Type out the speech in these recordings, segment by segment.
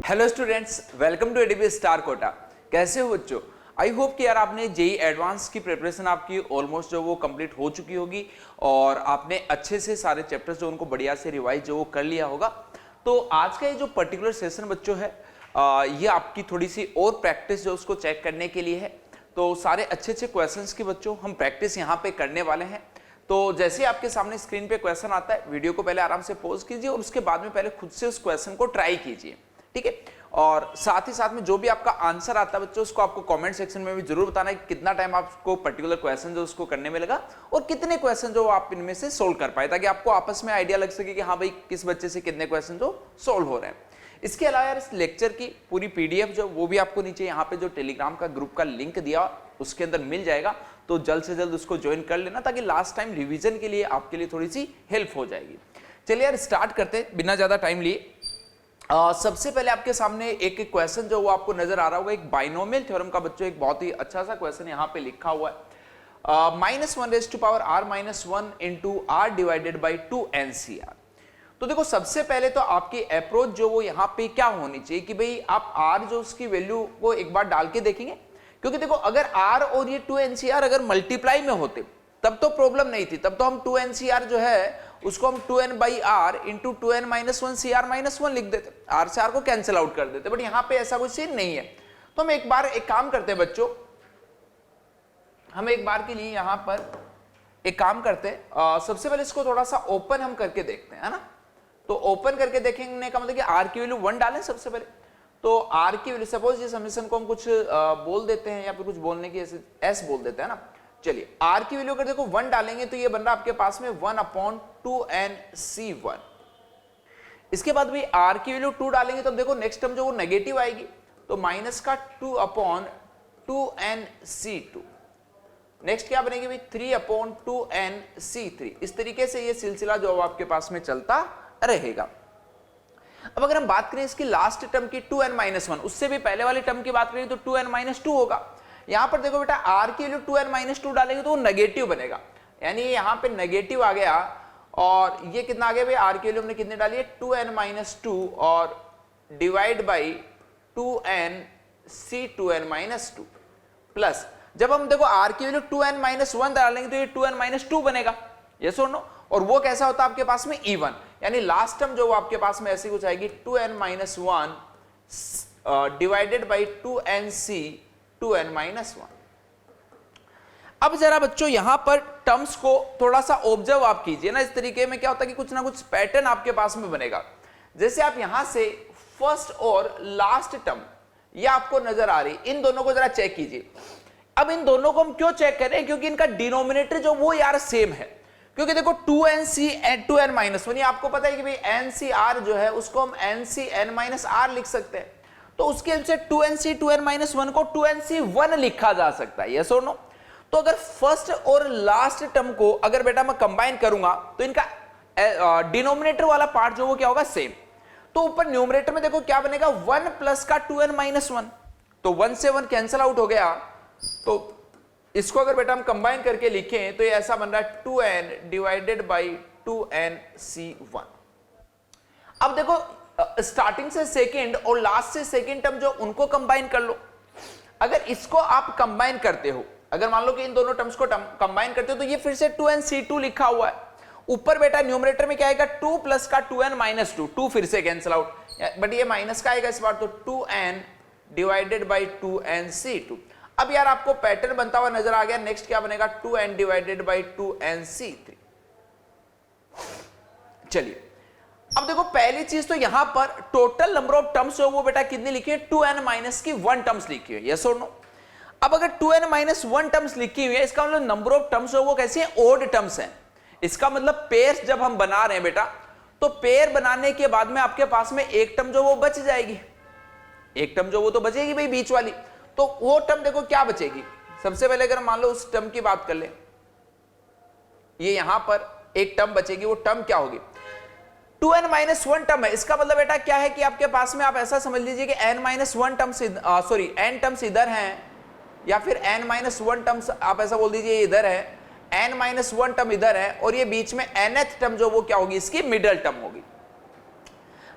Hello students, welcome to ADB star Kota. कैसे हो बच्चों? आई होप कि यार आपने जेई एडवांस की प्रिपरेशन आपकी ऑलमोस्ट जो वो कंप्लीट हो चुकी होगी और आपने अच्छे से सारे चैप्टर्स जो उनको बढ़िया से रिवाइज जो वो कर लिया होगा। तो आज का ये जो पर्टिकुलर सेशन बच्चों है ये आपकी थोड़ी सी और प्रैक्टिस जो उसको चेक करने के लिए है। तो सारे अच्छे अच्छे क्वेश्चंस की बच्चों हम प्रैक्टिस यहाँ पे करने वाले हैं। तो जैसे आपके सामने स्क्रीन पे क्वेश्चन आता है, वीडियो को पहले आराम से पॉज कीजिए और उसके बाद में पहले खुद से उस क्वेश्चन को ट्राई कीजिए, ठीक है। और साथ ही साथ में जो भी आपका आंसर आता है बच्चों, उसको आपको कमेंट सेक्शन में भी जरूर बताना है कि कितना टाइम आपको पर्टिकुलर क्वेश्चन जो उसको करने में लगा और कितने क्वेश्चन जो आप इनमें से सोल्व कर पाए, ताकि आपको आपस में आइडिया लग सके कि हाँ भाई किस बच्चे से कितने क्वेश्चन जो सोल्व हो रहे हैं। इसके अलावा यार इस लेक्चर की पूरी पीडीएफ जो वो भी आपको नीचे यहाँ पे जो टेलीग्राम का ग्रुप का लिंक दिया उसके अंदर मिल जाएगा। तो जल्द से जल्द उसको ज्वाइन कर लेना, ताकि लास्ट टाइम रिवीजन के लिए आपके लिए थोड़ी सी हेल्प हो जाएगी। चलिए यार स्टार्ट करते हैं बिना ज्यादा टाइम लिए। सबसे पहले आपके सामने एक क्वेश्चन जो वो आपको नजर आ रहा होगा, एक बाइनोमियल थ्योरम का बच्चों एक बहुत ही अच्छा सा क्वेश्चन यहाँ पे लिखा हुआ है। -1⁻r-1 into r divided by 2NCr। तो देखो सबसे पहले तो आपकी अप्रोच जो वो यहाँ पे क्या होनी चाहिए कि भाई आप r जो उसकी वैल्यू को एक बार डाल के देखेंगे, क्योंकि देखो अगर r और ये 2NCr अगर मल्टीप्लाई में होते तब तो प्रॉब्लम नहीं थी, तब तो हम 2NCr जो है उसको हम 2n/r इंटू 2n-1 लिख देते, r से r को कैंसिल आउट कर देते। बट यहाँ पे ऐसा कुछ सीन नहीं है। तो हम एक बार एक काम करते हैं बच्चों, हम एक बार के लिए यहाँ पर एक काम करते हैं। सबसे पहले इसको थोड़ा सा ओपन हम करके देखते हैं, है ना। तो ओपन करके देखेंगे का मतलब कि r की वैल्यू 1 डालें सबसे पहले। तो r की वैल्यू सपोज इस समीकरण को हम कुछ बोल देते हैं या फिर कुछ बोलने की s बोल देते हैं ना। चलिए r की वैल्यू अगर देखो 1 डालेंगे तो ये बन रहा आपके पास में 1/2nc1। इसके बाद भी r की वैल्यू 2 डालेंगे तो देखो नेक्स्ट टर्म जो वो नेगेटिव आएगी, तो माइनस का 2/2nc2। नेक्स्ट क्या बनेगी भाई 3/2nc3। इस तरीके से ये सिलसिला जो आपके पास में चलता रहेगा। अब अगर हम बात करें इसकी लास्ट टर्म की 2n-1, उससे भी पहले वाली टर्म की बात करें तो 2n-2 होगा। यहां पर देखो बेटा r की वैल्यू 2n-2 डालेंगे तो वो नेगेटिव बनेगा, यानी यहां पे नेगेटिव आ गया। और ये कितना आ गया भाई, r की वैल्यू हमने कितनी डाली है 2n-2 और डिवाइड बाई 2nc2n-2 प्लस जब हम देखो r की वैल्यू 2n-1 डालेंगे तो ये 2n-2 बनेगा, यस और नो। और वो कैसा होता है आपके पास में इवन, यानी लास्ट टर्म जो वो आपके पास में ऐसी कुछ आएगी 2n-1 डिवाइडेड बाई 2nc2n-1। अब जरा बच्चों यहां पर टर्म्स को थोड़ा सा ऑब्जर्व आप कीजिए ना। इस तरीके में क्या होता है कि कुछ ना कुछ पैटर्न आपके पास में बनेगा। जैसे आप यहां से फर्स्ट और लास्ट टर्म ये आपको नजर आ रही, इन दोनों को जरा चेक कीजिए। अब इन दोनों को हम क्यों चेक कर रहे हैं, क्योंकि इनका डिनोमिनेटर जो वो यार सेम है। क्योंकि देखो 2nc एंड 2n-1, ये आपको पता है कि भाई ncr जो है उसको हम ncn-r लिख सकते हैं। तो उसके हेल्प से 2nc 2n-1 को 2nc1 लिखा जा सकता है, यस और नो। तो अगर फर्स्ट और लास्ट टर्म को अगर बेटा मैं कंबाइन करूंगा तो इनका डिनोमिनेटर वाला पार्ट जो वो क्या होगा सेम। तो ऊपर न्यूमरेटर में देखो क्या बनेगा 1 प्लस का 2n-1, तो 1 से 1 कैंसिल आउट हो गया। तो इसको अगर बेटा हम कंबाइन करके लिखें तो ये ऐसा बन रहा है 2n डिवाइडेड बाई 2nc1। अब देखो स्टार्टिंग से सेकंड और लास्ट से सेकंड टर्म जो उनको कंबाइन कर लो। अगर इसको आप कंबाइन करते हो, अगर मान लो कि इन दोनों टर्म्स को कंबाइन करते हो तो ये फिर से 2nc2 लिखा हुआ है। ऊपर बेटा न्यूमरेटर में क्या आएगा 2 प्लस का 2n-2, 2 फिर से कैंसिल आउट, बट ये माइनस का आएगा इस बार, तो 2n डिवाइडेड बाई 2nc2। अब यार आपको पैटर्न बनता हुआ नजर आ गया। नेक्स्ट क्या बनेगा 2n डिवाइडेड बाई 2nc3। चलिए अब देखो पहली चीज तो यहां पर टोटल नंबर ऑफ टर्म्स जो वो बेटा कितनी लिखी है 2n-1 टर्म्स लिखी है, यस और नो। अब अगर 2n-1 टर्म्स लिखी हुई है, इसका मतलब नंबर ऑफ टर्म्स जो वो कैसे हैं ओड टर्म्स हैं। इसका मतलब पेयर्स जब हम बना रहे हैं बेटा, तो पेयर बनाने के बाद में आपके पास में एक टर्म जो वो बच जाएगी, एक टर्म जो वो तो बचेगी भाई बीच वाली। तो वो टर्म देखो क्या बचेगी, सबसे पहले अगर मान लो उस टर्म की बात कर ले, ये यहां पर एक टर्म बचेगी, वो टर्म क्या होगी 2n-1 टर्म है। इसका मतलब बेटा क्या है कि आपके पास में आप ऐसा समझ लीजिए कि n-1 टर्म्स n टर्म्स इधर हैं, या फिर n-1 टर्म्स आप ऐसा बोल दीजिए इधर है, n-1 टर्म इधर है, और ये बीच में nth टर्म जो वो क्या होगी इसकी मिडल टर्म होगी।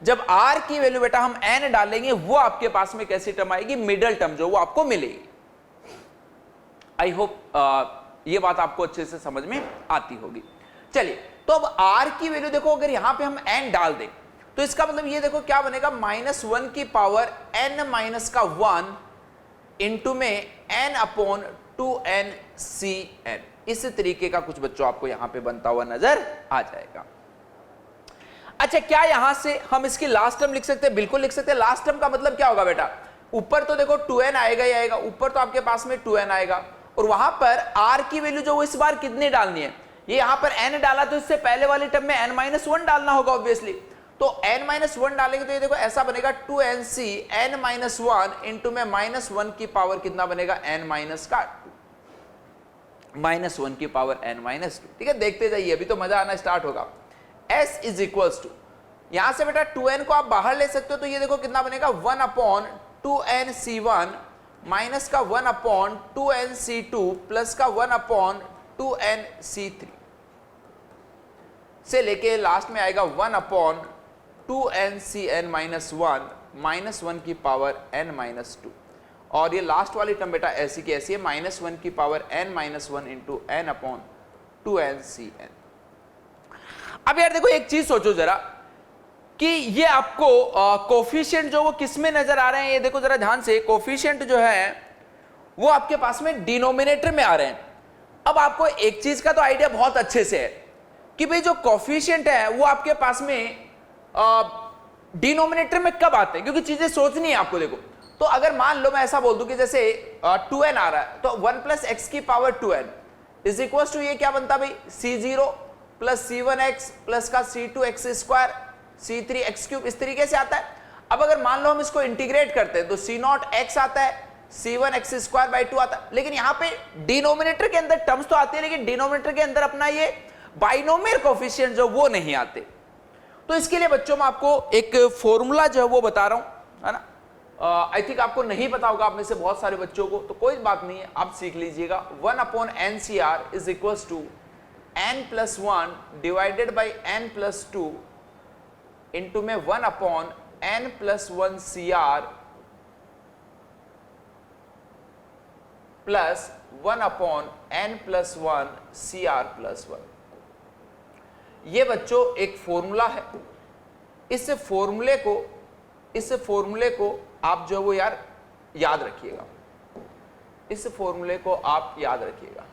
जब r की वैल्यू बेटा हम n डालेंगे वो आपके पास में कैसी टर्म आएगी, मिडल टर्म जो वो आपको मिलेगी। आई होप ये बात आपको अच्छे से समझ में आती होगी। चलिए, तो अब r की वैल्यू देखो, अगर यहां पे हम n डाल दें तो इसका मतलब ये देखो क्या बनेगा, -1 की पावर n माइनस का 1 इंटू में n अपॉन 2n cn। इस तरीके का कुछ बच्चों आपको यहां पे बनता हुआ नजर आ जाएगा। अच्छा, क्या यहां से हम इसकी लास्ट टर्म लिख सकते हैं? बिल्कुल लिख सकते हैं। लास्ट टर्म का मतलब क्या होगा बेटा, ऊपर तो देखो 2n आएगा ही आएगा, ऊपर तो आपके पास में 2n आएगा, और वहां पर r की वैल्यू जो इस बार कितनी डालनी है, ये यहां पर n डाला तो इससे पहले वाली टर्म में n-1 डालना होगा ऑब्वियसली। तो n-1 डालेंगे तो ये देखो ऐसा बनेगा 2nc n-1 इंटू में -1 की पावर कितना बनेगा, -1 की पावर n-2। ठीक है, देखते जाइए, अभी तो मजा आना स्टार्ट होगा। s इज इक्वल्स टू, यहां से बेटा 2n को आप बाहर ले सकते हो, तो ये देखो कितना बनेगा 1 अपॉन 2nc1 माइनस का 1 अपॉन 2nc2 प्लस का 1 अपॉन 2nc3 से लेके लास्ट में आएगा 1 अपॉन 2ncn माइनस 1 की पावर n-2। और ये लास्ट वाली टर्म बेटा ऐसी की ऐसी है, -1 की power n-1 into n upon 2ncn। अब यार देखो एक चीज सोचो जरा कि ये आपको कोफिशिएंट जो वो किस में नजर आ रहे हैं, ये देखो जरा ध्यान से, कोफिशिएंट जो है वो आपके पास में डिनोमिनेटर में आ रहे हैं। अब आपको एक चीज का तो आइडिया बहुत अच्छे से है कि भाई जो कोफिशिएंट है वो आपके पास में डिनोमिनेटर में कब आते हैं, क्योंकि चीजें सोचनी है आपको। देखो, तो अगर मान लो मैं ऐसा बोल दूं कि जैसे 2n आ रहा है, तो 1 प्लस एक्स की power 2n is equal to ये क्या बनता भाई, c0 प्लस c1x प्लस का c2x स्क्वायर c3x क्यूब, इस तरीके से आता है। अब अगर मान लो हम इसको इंटीग्रेट करते हैं तो c0x आता है, c1x स्क्वायर बाई 2 आता है, लेकिन यहां पे डिनोमिनेटर के अंदर टर्म्स तो आती है, लेकिन डिनोमिनेटर के अंदर अपना ये बाइनोमियल कोफिशिएंट जो वो नहीं आते। तो इसके लिए बच्चों मैं आपको एक फॉर्मूला जो है वो बता रहा हूं, है ना। आई थिंक आपको नहीं पता होगा आप में से बहुत सारे बच्चों को, तो कोई बात नहीं है, आप सीख लीजिएगा। 1 upon NCR is equals to n+1 divided by n+2 into में 1 upon n+1 CR plus 1 upon n+1 CR+1। ये बच्चों एक फॉर्मूला है। इस फॉर्मूले को आप जो वो यार याद रखिएगा, इस फॉर्मूले को आप याद रखिएगा,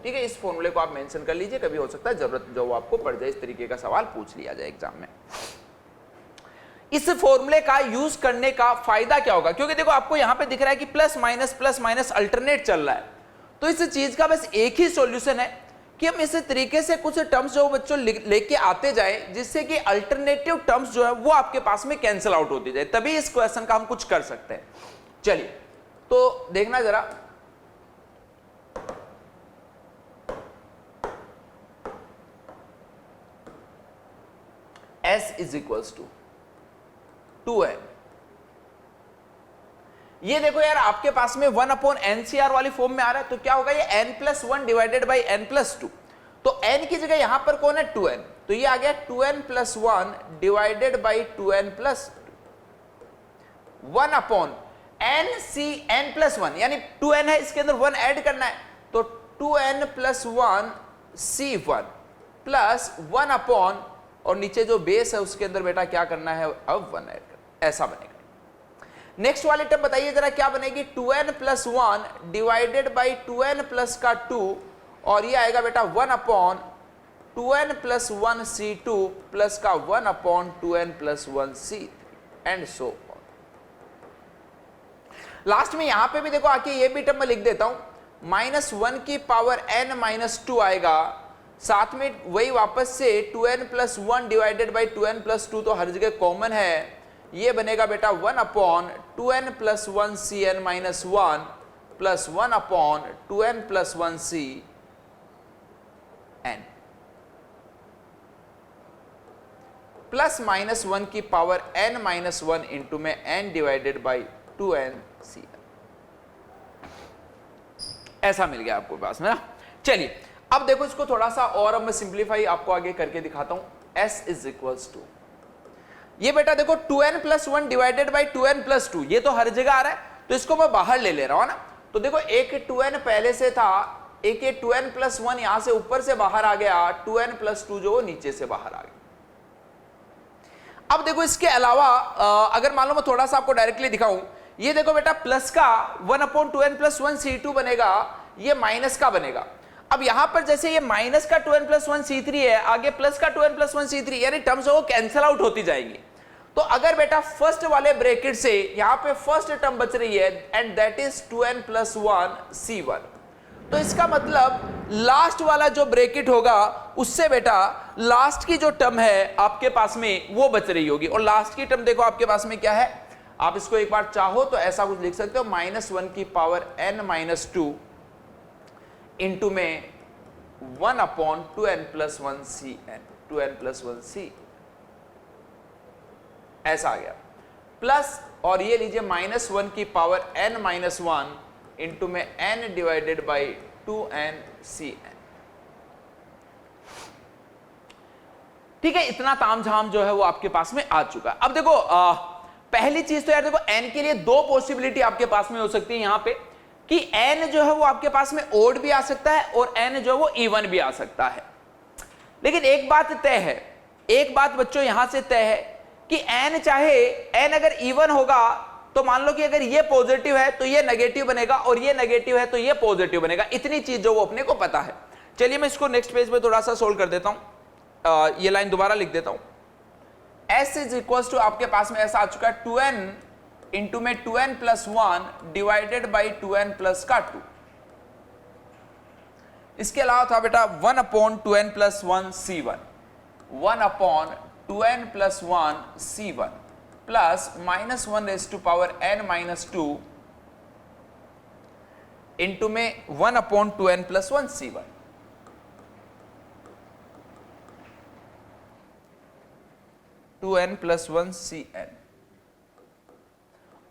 ठीक है। इस फॉर्मूले को आप मेंशन कर लीजिए, कभी हो सकता है जरूरत जो वो आपको पड़ जाए, इस तरीके का सवाल पूछ लिया जाए एग्जाम में। इस फॉर्मूले का यूज करने का फायदा क्या होगा, क्योंकि देखो आपको यहां पे दिख रहा है कि प्लस माइनस अल्टरनेट चल रहा है, तो इस चीज का बस एक ही सॉल्यूशन है कि हम इस तरीके से कुछ टर्म्स जो बच्चों लेके आते जाएं, जिससे कि अल्टरनेटिव टर्म्स जो है वो आपके पास में कैंसिल आउट होती जाए, तभी इस क्वेश्चन का हम कुछ कर सकते हैं। चलिए, तो देखना जरा, s is equals to 2n। ये देखो यार आपके पास में 1 अपॉन NCR वाली फॉर्म में आ रहा है, तो क्या होगा, ये n+1 डिवाइडेड बाई n+2। तो n की जगह यहां पर कौन है, 2n, तो ये आ गया 2n+1 divided by 2n+2। 1 upon n+1 यानी 2n है, इसके अंदर 1 ऐड करना है, तो 2n+1 C1 प्लस 1 अपॉन, और नीचे जो बेस है उसके अंदर बेटा क्या करना है, अब 1 ऐड करना, ऐसा बनेगा। नेक्स्ट वाली टर्म बताइए जरा क्या बनेगी, 2n+1 divided by 2n plus का 2, और ये आएगा बेटा 1 अपॉन 2n+1 C2 प्लस का 1 upon 2n+1 C3 and so on. Last में यहां पे भी देखो आके ये भी टर्म मैं लिख देता हूं, -1 की पावर n-2 आएगा, साथ में वही वापस से 2n+1 डिवाइडेड बाई 2n+2 तो हर जगह कॉमन है, ये बनेगा बेटा 1 upon 2n+1 Cn-1 plus 1 upon 2n+1 Cn plus -1 की पावर n-1 इंटू में n divided by 2n Cn, ऐसा मिल गया आपको पास में ना। चलिए अब देखो इसको थोड़ा सा और अब मैं सिंप्लीफाई आपको आगे करके दिखाता हूं। s इज इक्वल्स टू, ये बेटा देखो 2n+1 डिवाइडेड बाई 2n+2, ये तो हर जगह आ रहा है, तो इसको मैं बाहर ले रहा हूं ना। तो देखो एक 2n पहले से था, एक ये 2n+1 यहां से ऊपर से बाहर आ गया, 2n+2 जो नीचे से बाहर आ गया। अब देखो इसके अलावा अगर मान लो मैं थोड़ा सा आपको डायरेक्टली दिखाऊं, ये देखो बेटा प्लस का 1/2n+1 C2 बनेगा, ये माइनस का बनेगा। अब यहां पर जैसे ये माइनस का 2n+1 C3 है, आगे प्लस का 2n+1 C3, यानी टर्म्स वो कैंसिल आउट होती जाएंगी। तो अगर बेटा फर्स्ट वाले ब्रैकेट से यहां पे फर्स्ट टर्म बच रही है and that is 2n+1 C1, तो इसका मतलब लास्ट वाला जो ब्रैकेट होगा उससे बेटा लास्ट की जो टर्म है आपके पास में वो बच रही होगी। और लास्ट की टर्म देखो आपके पास में क्या है, आप इसको एक बार चाहो तो ऐसा कुछ लिख सकते हो, -1n-2 इंटू में 1/2n+1 Cn, 2n+1 C ऐसा आ गया, प्लस और ये लीजिए -1n-1 इंटू में n divided by 2n Cn। ठीक है, इतना तामझाम जो है वो आपके पास में आ चुका है। अब देखो पहली चीज तो यार देखो n के लिए दो पॉसिबिलिटी आपके पास में हो सकती है यहां पे, कि n जो है वो आपके पास में ओड भी आ सकता है और n जो है वो इवन भी आ सकता है। लेकिन एक बात तय है, एक बात बच्चों यहां से तय है कि n चाहे n अगर इवन होगा तो मान लो कि अगर ये पॉजिटिव है तो ये नेगेटिव बनेगा और ये नेगेटिव है तो ये पॉजिटिव बनेगा। इतनी चीज जो वो अपने को पता है। चलिए मैं इसको नेक्स्ट पेज पे थोड़ा सा सोल्व कर देता हूं, ये लाइन दोबारा लिख देता हूं। s इज इक्वल टू आपके पास में ऐसा आ चुका है 2n इंटू में 2n+1 डिवाइडेड बाई 2n+2। इसके अलावा था बेटा 1/2n+1 C1, 1/2n+1 C1 plus -1n-2 into में 1/2n+1 C1। (2n+1 Cn)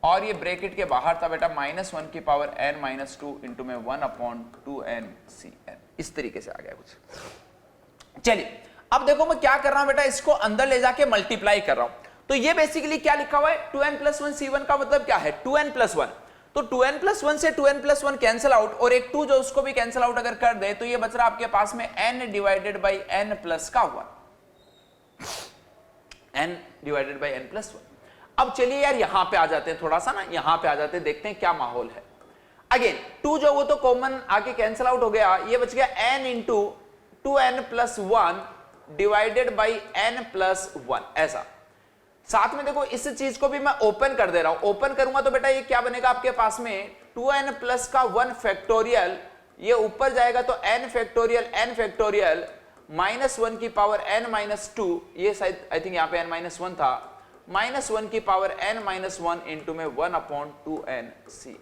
और ये ब्रैकेट के बाहर था बेटा -1n-2 इंटू में 1/2n Cn। इस तरीके से आ गया कुछ। चलिए अब देखो मैं क्या कर रहा हूं बेटा, इसको अंदर ले जाके मल्टीप्लाई कर रहा हूं। तो ये बेसिकली क्या लिखा हुआ है, 2n+1 C1 का मतलब क्या है 2n+1। तो 2n+1 से 2n+1 कैंसिल आउट और एक 2 जो उसको भी कैंसिल आउट अगर कर दे तो ये बच रहा आपके पास में n divided by n plus का 1, n divided by n plus 1। अब चलिए यार यहां पे आ जाते हैं, थोड़ा सा ना यहां पे आ जाते हैं, देखते हैं क्या माहौल है। अगेन 2 जो वो तो कॉमन आके कैंसिल आउट हो गया, ये बच गया n into 2n+1 divided by n plus 1 ऐसा। साथ में देखो इस चीज को भी मैं ओपन कर दे रहा हूं, ओपन करूंगा तो बेटा ये क्या बनेगा आपके पास में 2n प्लस का 1 फैक्टोरियल, ये ऊपर जाएगा तो n फैक्टोरियल -1 की पावर n-2, ये शायद आई थिंक यहां पे n-1 था, -1 की पावर n-1 इंटू में 1/2n Cn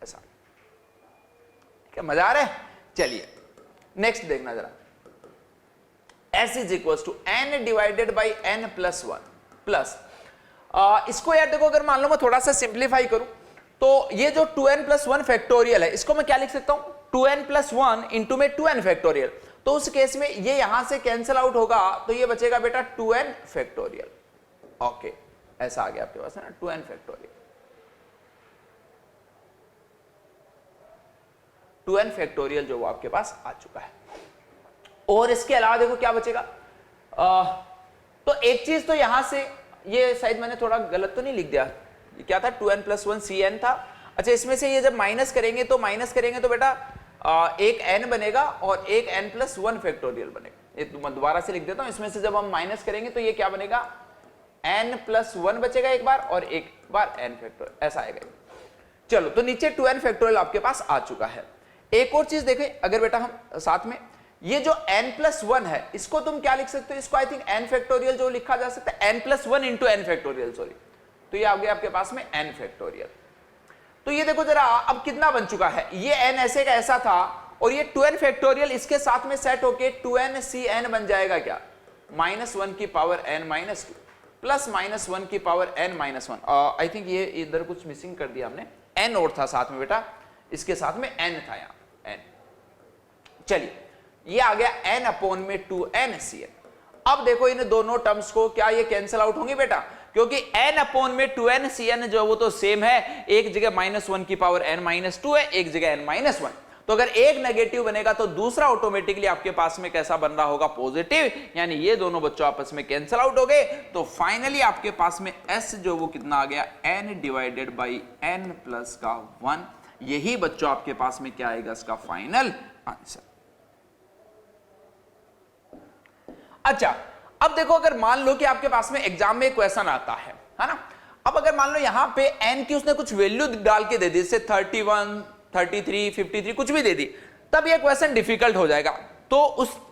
ऐसा। क्या मजा आ रहा है? चलिए नेक्स्ट देखना जरा, s is equal to n divided by n plus 1 plus इसको यार देखो अगर मान लो मैं थोड़ा सा सिंप्लीफाई करूं तो ये जो 2n+1 फैक्टोरियल है इसको मैं क्या लिख सकता हूं 2n+1 इंटू में 2n फैक्टोरियल। तो उस केस में ये यहां से कैंसिल आउट होगा तो ये बचेगा बेटा 2n फैक्टोरियल। ओके ऐसा आ गया आपके पास है ना 2n फैक्टोरियल, 2n फैक्टोरियल जो वो आपके पास आ चुका है। और इसके अलावा देखो क्या बचेगा, तो एक चीज तो यहां से ये शायद मैंने थोड़ा गलत तो नहीं लिख दिया, ये क्या था 2n+1 Cn था। अच्छा इसमें से ये जब माइनस करेंगे तो बेटा एक n बनेगा और एक n+1 फैक्टोरियल बनेगा। ये मैं दोबारा से लिख देता हूं, इसमें से जब हम माइनस करेंगे तो ये क्या बनेगा n+1 बचेगा एक बार और एक बार n फैक्टोरियल ऐसा आएगा। चलो तो नीचे 2n फैक्टोरियल आपके पास आ चुका है। एक और चीज देखें अगर बेटा हम साथ में, ये जो n+1 है इसको तुम क्या लिख सकते हो, इसको आई थिंक n फैक्टोरियल जो लिखा जा सकता है n+1 into n factorial, sorry, तो ये आ गया आपके पास में n फैक्टोरियल। तो ये देखो जरा अब कितना बन चुका है, ये n ऐसे का ऐसा था और ये 2n फैक्टोरियल इसके साथ में सेट होके 2n Cn बन जाएगा क्या, -1 की पावर n-2 प्लस -1 की पावर n-1। आई थिंक ये इधर कुछ मिसिंग कर दिया हमने, n और था साथ में बेटा, इसके साथ में n था यहां n। चलिए ये आ गया n/2n Cn। अब देखो इन दोनों टर्म्स को क्या ये कैंसिल आउट होंगे बेटा, क्योंकि n अपॉन में 2n cn जो वो तो सेम है, एक जगह -1 की पावर n-2 है, एक जगह n-1। तो अगर एक नेगेटिव बनेगा तो दूसरा ऑटोमेटिकली आपके पास में कैसा बन रहा होगा, पॉजिटिव, यानी ये दोनों बच्चों आपस में कैंसिल आउट हो गए। तो फाइनली आपके पास में s जो वो कितना आ गया, n divided by n plus का 1। यही बच्चों आपके पास में क्या आएगा, इसका फाइनल आंसर। अच्छा, अब देखो, अगर मान लो कि आपके पास में एग्जाम में एक क्वेश्चन आता है ना, अब अगर मान लो यहां पे n की उसने कुछ वैल्यू डाल के दे दी, जैसे 31, 33, 53 कुछ भी दे दी, तब ये क्वेश्चन डिफिकल्ट हो जाएगा। तो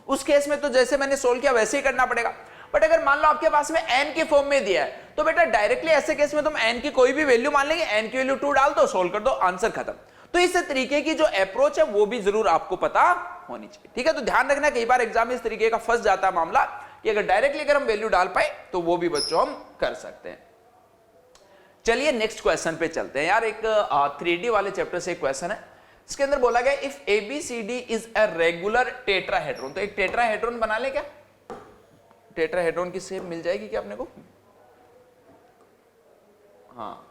उस केस में तो जैसे मैंने सोल्व किया वैसे ही करना पड़ेगा। बट अगर मान लो आपके पास में n के फॉर्म में दिया है, तो बेटा डायरेक्टली ऐसे केस में तुम n की कोई भी वैल्यू मान लेंगे, n की वैल्यू 2 डाल दो, सोल्व कर दो, आंसर खत्म। तो इस तरीके की जो अप्रोच है वो भी जरूर आपको पता होनी चाहिए, ठीक है। तो ध्यान रखना, कई बार एग्जाम में इस तरीके का फंस जाता है मामला कि अगर डायरेक्टली अगर हम वैल्यू डाल पाए तो वो भी बच्चों हम कर सकते हैं। चलिए नेक्स्ट क्वेश्चन पे चलते हैं यार। एक 3D वाले चैप्टर से एक क्वेश्चन है, इसके अंदर बोला गया if ABCD is a regular tetrahedron. तो एक टेट्राहेड्रॉन बना ले क्या, टेट्राहेड्रॉन की शेप मिल जाएगी क्या अपने को? हाँ,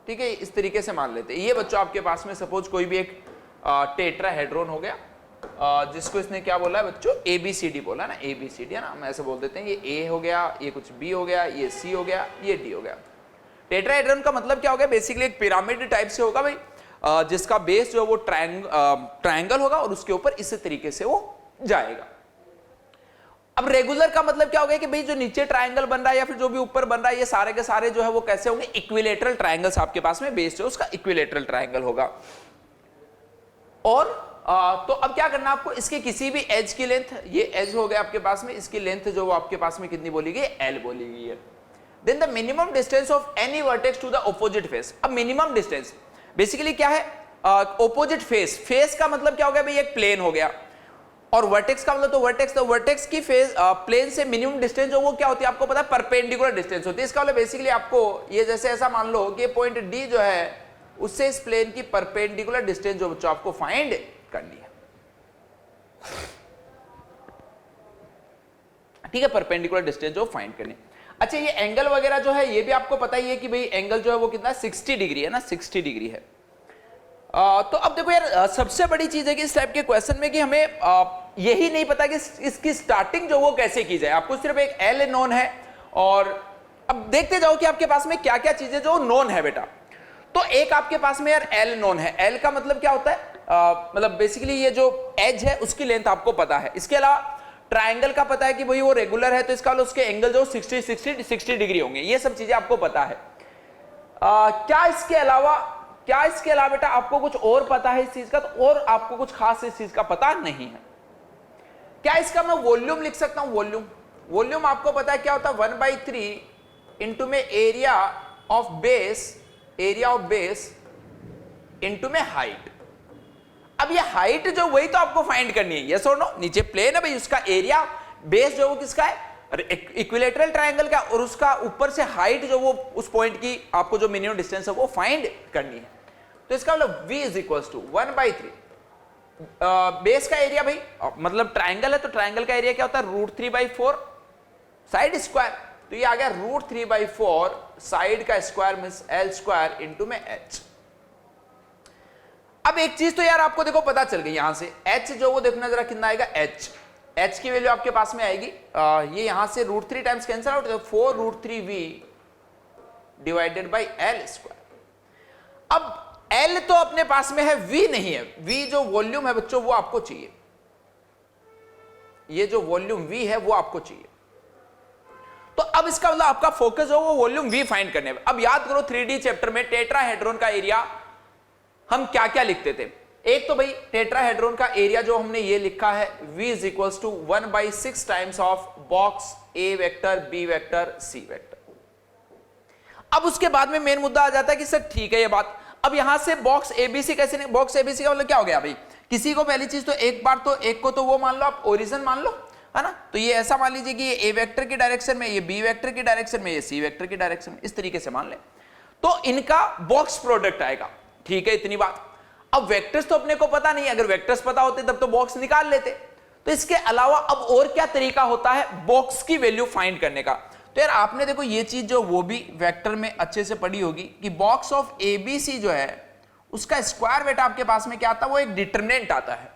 ठीक है, इस तरीके से मान लेते हैं। ये बच्चों आपके पास में सपोज कोई भी एक टेट्राहेड्रॉन हो गया, जिसको इसने क्या बोला है बच्चों, ABCD बोला ना, ABCD है ना, हम ऐसे बोल देते हैं, ये A हो गया, ये कुछ B हो गया, ये C हो गया, ये D हो गया। टेट्राहेड्रॉन का मतलब क्या हो गया, बेसिकली एक पिरामिड टाइप से होगा भाई, जिसका बेस जो है वो ट्रायंगल होगा और उसके ऊपर इस तरीके से वो जाएगा। अब रेगुलर का मतलब क्या हो गया कि भाई जो नीचे ट्रायंगल बन रहा है या फिर जो भी ऊपर बन रहा है, ये सारे के सारे जो है वो कैसे होंगे, इक्विलेटरल ट्रायंगल्स आपके पास में, बेस जो उसका इक्विलेटरल ट्रायंगल होगा। और तो अब क्या करना आपको, इसके किसी भी एज की लेंथ, ये एज हो गया आपके पास में, इसकी लेंथ जो वो आपके पास में कितनी बोली गई, L बोली गई है। Then the minimum distance of any vertex to the opposite face. अब मिनिमम डिस्टेंस बेसिकली क्या है, ऑपोजिट फेस, फेस का मतलब क्या हो गया भाई, एक प्लेन हो गया, और वर्टेक्स का मतलब तो वर्टेक्स की फेस प्लेन से मिनिमम डिस्टेंस जो वो क्या होती है आपको पता है, परपेंडिकुलर डिस्टेंस होती है। इसका मतलब बेसिकली आपको ये जैसे ऐसा मान लो कि पॉइंट D जो है उससे इस प्लेन की परपेंडिकुलर डिस्टेंस जो बच्चों आपको फाइंड करनी है, ठीक है, परपेंडिकुलर डिस्टेंस जो फाइंड करनी। अच्छा, ये एंगल वगैरह जो है ये भी आपको पता ही है कि भाई एंगल जो है वो कितना 60 डिग्री है ना, 60 डिग्री है। तो अब देखो यार, सबसे बड़ी चीज है कि इस टाइप के क्वेश्चन में कि हमें यही नहीं पता कि इसकी स्टार्टिंग जो वो कैसे की जाए। आपको सिर्फ एक L नोन है, और अब देखते जाओ कि आपके पास में क्या क्या चीजें जो नोन है बेटा। तो एक आपके पास में यार L नोन है, L का मतलब क्या होता है, मतलब बेसिकली ये जो एज है उसकी लेंथ आपको पता है। इसके अलावा ट्रायंगल का पता है कि भाई वो रेगुलर है, तो इसका मतलब उसके एंगल जो 60 डिग्री होंगे, ये सब चीजें आपको पता है। क्या इसके अलावा बेटा आपको कुछ और पता है इस चीज का, तो और आपको कुछ खास इस चीज का पता नहीं है। क्या इसका मैं वॉल्यूम लिख सकता हूं, वॉल्यूम आपको पता है क्या होता है, 1/3 इंटू में एरिया ऑफ बेस इंटू में हाइट। अब ये हाइट जो वही तो आपको फाइंड करनी है, यस और नो। नीचे प्लेन है भाई, उसका एरिया बेस जो वो किसका है, इक्विलेटरल ट्रायंगल का, और उसका ऊपर से हाइट जो वो उस पॉइंट की आपको जो मिनिमम डिस्टेंस है वो फाइंड करनी है। तो इसका मतलब V is equal to 1/3 base का एरिया भाई, मतलब ट्रायंगल है तो ट्रायंगल का एरिया क्या होता है, √3/4 साइड स्क्वायर। तो ये आ गया √3/4 साइड का square means L square into में H। अब एक चीज तो यार आपको देखो पता चल गई, यहां से H जो वो देखना जरा कितना आएगा, H की वैल्यू आपके पास में आएगी, ये यहां से √3 times cancel out, 4√3V divided by L square. अब L तो अपने पास में है, V नहीं है। V जो वॉल्यूम है बच्चों वो आपको चाहिए, ये जो वॉल्यूम V है वो आपको चाहिए। तो अब इसका मतलब आपका फोकस हो वो वॉल्यूम V फाइंड करने में। अब याद करो 3D चैप्टर में टेट्राहेड्रॉन का एरिया हम क्या क्या लिखते थे। एक तो भाई टेट्राहेड्रॉन का एरिया जो हमने ये लिखा है V is equals to 1/6 times of box A vector, B vector, C vector. अब उसके बाद में मेन मुद्दा आ जाता है कि सर ठीक है ये बात, अब यहां से बॉक्स ABC कैसे नहीं, बॉक्स ABC का मतलब क्या हो गया भाई, किसी को पहली चीज तो एक बार तो एक को तो वो मान लो आप ओरिजिन मान लो, है ना। तो ये ऐसा मान लीजिए कि ये A वेक्टर की डायरेक्शन में, ये B वेक्टर की डायरेक्शन में, ये C वेक्टर की डायरेक्शन में, इस तरीके से मान ले, तो इनका बॉक्स प्रोडक्ट आएगा। ठीक है, इतनी बात। अब वेक्टर्स तो अपने को पता नहीं, अगर वेक्टर्स पता होते तब तो बॉक्स निकाल लेते। तो इसके अलावा अब और क्या तरीका होता है बॉक्स की वैल्यू फाइंड करने का? तो यार आपने देखो ये चीज जो वो भी वेक्टर में अच्छे से पढ़ी होगी कि बॉक्स ऑफ एबीसी जो है उसका स्क्वायर बेटा आपके पास में क्या आता है, वो एक डिटरमिनेंट आता है।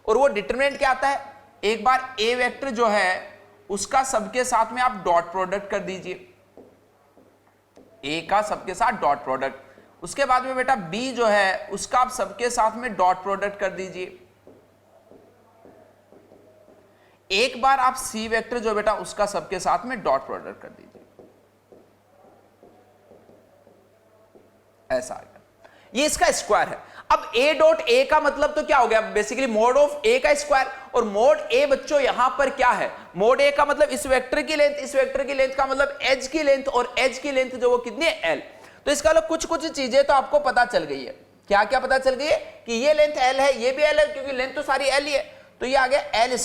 और वो डिटरमिनेंट क्या आता है, एक बार ए वेक्टर जो है उसका सबके साथ में आप डॉट प्रोडक्ट कर दीजिए, ए का सबके साथ डॉट प्रोडक्ट। उसके बाद में बेटा बी जो है उसका आप सबके साथ में डॉट प्रोडक्ट कर दीजिए। एक बार आप सी वेक्टर जो बेटा उसका सबके साथ में डॉट प्रोडक्ट कर दीजिए, ऐसा आ गया, ये इसका स्क्वायर है। अब ए डॉट ए का मतलब तो क्या हो गया, बेसिकली मोड ऑफ ए का स्क्वायर। और मोड ए बच्चों यहां पर क्या है, मोड ए का मतलब इस वेक्टर की लेंथ, इस वेक्टर की लेंथ का मतलब एज की लेंथ, और एज की लेंथ जो वो कितनी है एल। तो इसका मतलब कुछ कुछ चीजें तो आपको पता चल गई है। क्या क्या पता चल गई है कि ये लेंथ एल है, ये भी एल है, क्योंकि लेंथ तो सारी एल ही है। तो ये आ गया एल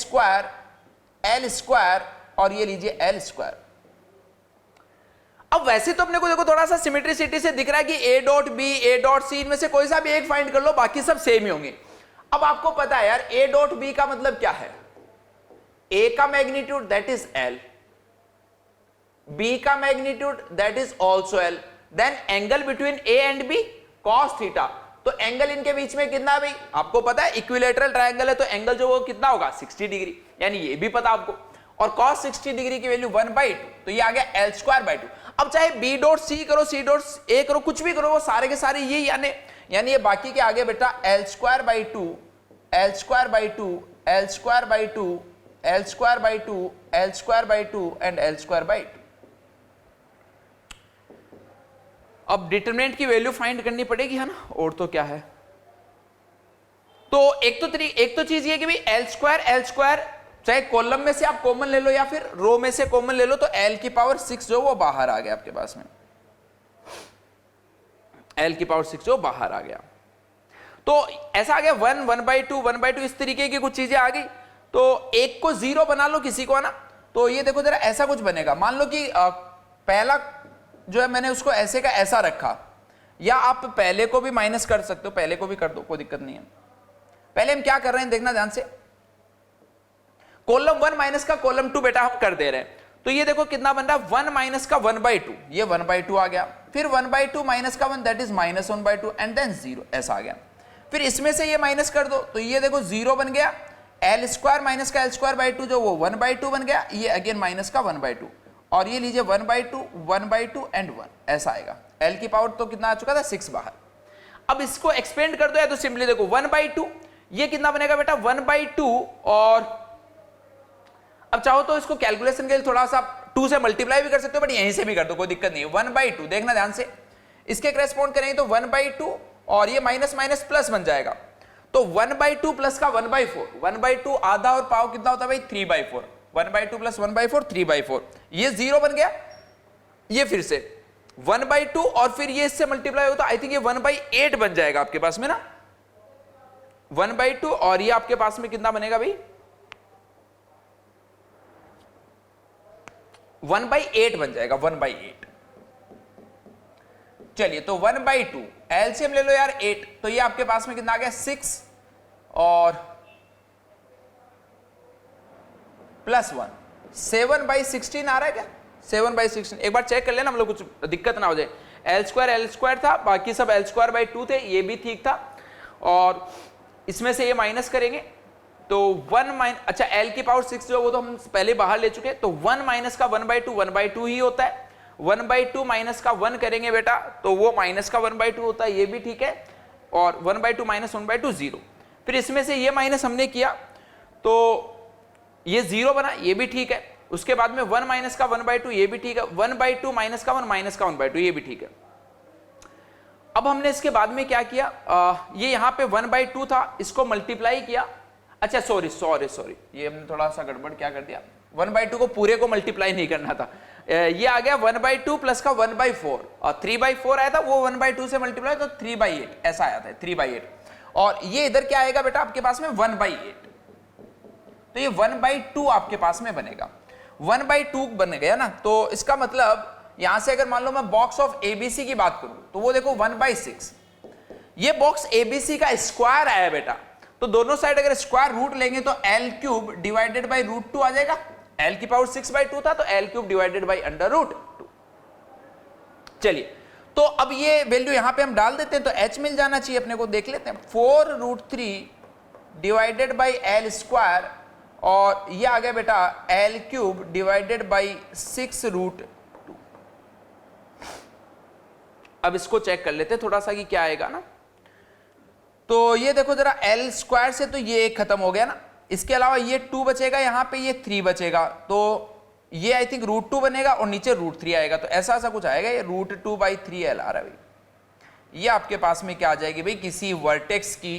स्क्वायर और ये लीजिए एल स्क्वायर। अब वैसे तो अपने को देखो थोड़ा सा सिमेट्रिसिटी से दिख रहा है कि A dot B, A dot C, इनमें से कोई सा भी एक फाइंड कर लो, बाकी सब सेम ही होंगे। अब आपको पता है यार ए डॉट बी का मतलब क्या है, ए का magnitude that is L, B का magnitude that is also L, then angle between A and B cos theta. तो एंगल इनके बीच में कितना है भाई, आपको पता है इक्विलेटरल ट्रायंगल है, तो एंगल जो वो कितना होगा 60 डिग्री, यानी ये भी पता आपको। और cos 60 डिग्री की वैल्यू 1/2, तो ये आ गया एल स्क्वायर बाई 2। अब चाहे बी डॉट सी करो, सी डॉट ए करो, कुछ भी करो, वो सारे के सारे ये यानी ये बाकी के आगे बेटा L square by 2, L square by 2, L square by 2, L square by 2, L square by 2 and L square by 2। अब डिटरमिनेंट की वैल्यू फाइंड करनी पड़ेगी, है ना, और तो क्या है। तो एक तो चीज ये कि भाई एल स्क्वायर चाहे कॉलम में से आप कॉमन ले लो या फिर रो में से कॉमन ले लो, तो एल की पावर 6 जो वो बाहर आ गया आपके पास में, एल की पावर 6 जो बाहर आ गया। तो ऐसा आ गया 1, 1/2, 1/2, इस तरीके की कुछ चीजें आ गई। तो एक को 0 बना लो किसी को, है ना। तो ये देखो जरा ऐसा कुछ बनेगा, मान लो कि पहला जो है मैंने उसको ऐसे का ऐसा रखा, या आप पहले को भी माइनस कर सकते हो, पहले को भी कर दो, कोई दिक्कत नहीं है। पहले हम क्या कर रहे हैं देखना ध्यान से, कॉलम 1 माइनस का कॉलम 2 बेटा हम कर दे रहे हैं। तो ये देखो कितना बन रहा है, 1 माइनस का 1/2, ये 1/2 आ गया, फिर 1/2 माइनस का 1 दैट इज -1/2 एंड देन 0, ऐसा आ गया। फिर इसमें से ये माइनस कर दो, तो ये देखो 0 बन गया, एल स्क्वायर माइनस का एल स्क्वायर बाई 2 जो वो 1/2 बन गया, ये अगेन माइनस का 1/2, और ये लीजिए 1/2, 1/2 एंड 1, ऐसा आएगा। एल की पावर तो कितना आ चुका था 6 बाहर। अब इसको एक्सपेंड कर दो, या तो सिंपली देखो 1/2, ये कितना बनेगा बेटा 1/2, और अब चाहो तो इसको कैलकुलेशन के लिए थोड़ा सा 2 से मल्टीप्लाई भी कर सकते हो, बट यहीं से भी कर दो, कोई दिक्कत नहीं है। 1/2 देखना ध्यान से, इसके करेस्पॉन्ड करेंगे तो 1/2 और ये माइनस माइनस प्लस बन जाएगा, तो 1/2 प्लस का 1/4, 1/2 आधा और पाव कितना होता है भाई 3/4, 1/2 प्लस 1/4 3/4, ये 0 बन गया। ये फिर से 1/2 और फिर ये इससे मल्टीप्लाई होता, आई थिंक ये 1/8 बन जाएगा आपके पास में ना, 1/2 और ये आपके पास में कितना बनेगा भाई 1/8 बन जाएगा, 1/8। चलिए तो 1/2 एलसीएम ले लो यार 8, तो ये आपके पास में कितना आ गया 6 और प्लस 1, 7/16 आ रहा है क्या, 7/16। एक बार चेक कर लेना, मतलब कुछ दिक्कत ना हो जाए। एल स्क्वायर था, बाकी सब एल स्क्वायर बाई 2 थे, ये भी ठीक था, और इसमें से ये माइनस करेंगे तो 1 अच्छा एल की पावर 6 जो वो तो हम पहले बाहर ले चुके हैं, तो 1 माइनस का 1/2 1/2 ही होता है, 1/2 माइनस का 1 करेंगे बेटा तो वो माइनस का 1/2 होता है, ये भी ठीक है, और 1/2 माइनस 1/2 0। फिर इसमें से ये माइनस हमने किया तो ये 0 बना, ये भी ठीक है। उसके बाद में 1 माइनस का 1/2, ये भी ठीक है, 1/2 माइनस का 1 माइनस का 1/2, ये भी ठीक है। अब हमने इसके बाद में क्या किया, ये यहाँ पे 1/2 था, इसको मल्टीप्लाई किया, अच्छा सॉरी, ये हमने थोड़ा सा गड़बड़ क्या कर दिया, 1/2 को पूरे को मल्टीप्लाई नहीं करना था, ये आ गया 1/2 प्लस का 1/4, और 3/4 आया था, वो 1/2 से मल्टीप्लाई तो 3/8 ऐसा आया था, 3/8, और ये इधर क्या आएगा बेटा आपके पास में 1/8, तो ये 1/2 आपके पास में बनेगा, 1/2 बन गया ना। तो इसका मतलब यहां से अगर मान लो मैं बॉक्स ऑफ एबीसी की बात करूं तो वो देखो 1/6, ये बॉक्स एबीसी का स्क्वायर आया बेटा, तो दोनों साइड अगर स्क्वायर रूट लेंगे तो L cube divided by root 2 आ जाएगा। एल की पावर 6/2 था तो L cube divided by under root 2। चलिए, तो अब ये वैल्यू यहां पे हम डाल देते हैं तो h मिल जाना चाहिए अपने को, देख लेते हैं 4√3 डिवाइडेड बाई एल स्क्वायर, और ये आ गया बेटा एल क्यूब डिवाइडेड बाई 6√2। अब इसको चेक कर लेते हैं थोड़ा सा कि क्या आएगा ना। तो ये देखो जरा, एल स्क्वायर से तो ये एक खत्म हो गया ना, इसके अलावा ये 2 बचेगा, यहां पे ये 3 बचेगा, तो ये आई थिंक √2 बनेगा और नीचे √3 आएगा, तो ऐसा ऐसा कुछ आएगा, ये √2/3l आ रहा है भाई। ये आपके पास में क्या आ जाएगी भाई, किसी वर्टेक्स की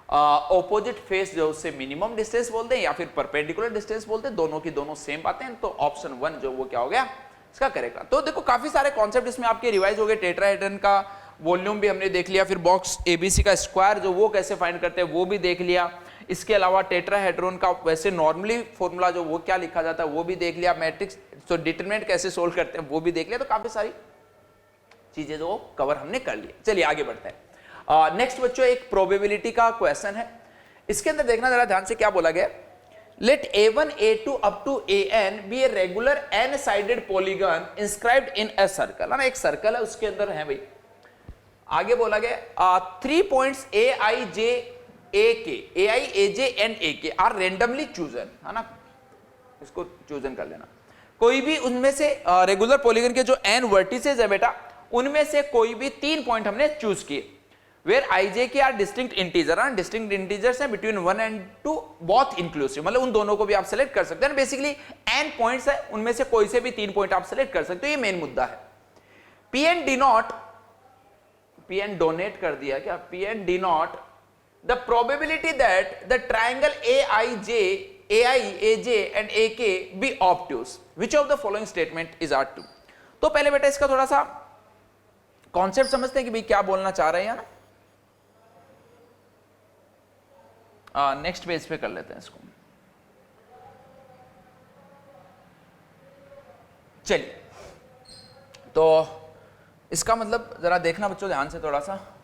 ऑपोजिट फेस जो उससे मिनिमम डिस्टेंस बोलते हैं या फिर परपेंडिकुलर डिस्टेंस बोलते हैं, दोनों की दोनों सेम बातें हैं, तो ऑप्शन 1 जो वो क्या हो गया इसका करेक्ट। तो देखो काफी सारे कॉन्सेप्ट इसमें आपके रिवाइज हो गए। टेट्राहेड्रन का वॉल्यूम भी हमने देख लिया, फिर बॉक्स एबीसी का स्क्वायर जो वो कैसे फाइंड करते हैं वो भी देख लिया, इसके अलावा टेट्राहेड्रॉन का वैसे नॉर्मली फॉर्मूला जो वो क्या लिखा जाता है वो भी देख लिया, मैट्रिक्स तो डिटरमिनेंट कैसे सोल्व करते हैं वो भी देख लिया। तो काफी सारी चीजें जो कवर हमने कर ली। चलिए आगे बढ़ते हैं। नेक्स्ट बच्चों एक प्रोबेबिलिटी का क्वेश्चन है, इसके अंदर देखना जरा ध्यान से क्या बोला गया। Let a1 a2 up to an be a regular n sided polygon inscribed in a circle, है ना, एक सर्कल है उसके अंदर है भाई। आगे बोला गया 3 points a i j a k, a i a j and a k are randomly chosen, है ना, इसको चूजन कर लेना। कोई भी उनमें से रेगुलर पॉलीगन के जो n वर्टिसेस है बेटा, उनमें से कोई भी 3 पॉइंट हमने चूज किए, where I J K are distinct integer, distinct integers हैं बिटवीन 1 and 2 बोथ इंक्लूसिव, मतलब उन दोनों को भी आप सेलेक्ट कर सकते हैं। बेसिकली n पॉइंट्स है, उनमें से कोई से भी 3 पॉइंट आप सेलेक्ट कर सकते हो, ये मेन मुद्दा है। P N D not, P N donate कर दिया क्या, P N D not the probability that the triangle A I J and AK be obtuse, which of the following statement is are true। तो पहले बेटा इसका थोड़ा सा concept समझते हैं कि भाई क्या बोलना चाह रहे हैं ना। नेक्स्ट पेज पे कर लेते हैं इसको। चलिए, तो इसका मतलब जरा देखना बच्चों ध्यान से थोड़ा सा।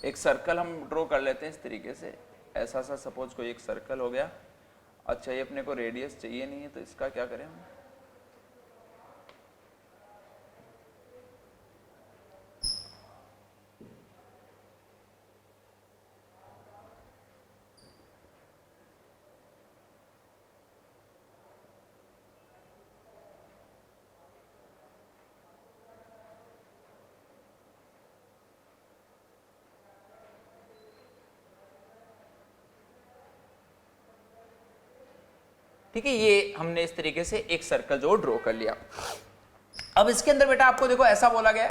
एक सर्कल हम ड्रॉ कर लेते हैं इस तरीके से, ऐसा सा सपोज कोई एक सर्कल हो गया। अच्छा, ये अपने को रेडियस चाहिए नहीं है तो इसका क्या करें हम, ठीक है। ये हमने इस तरीके से एक सर्कल जो ड्रॉ कर लिया। अब इसके अंदर बेटा आपको देखो ऐसा बोला गया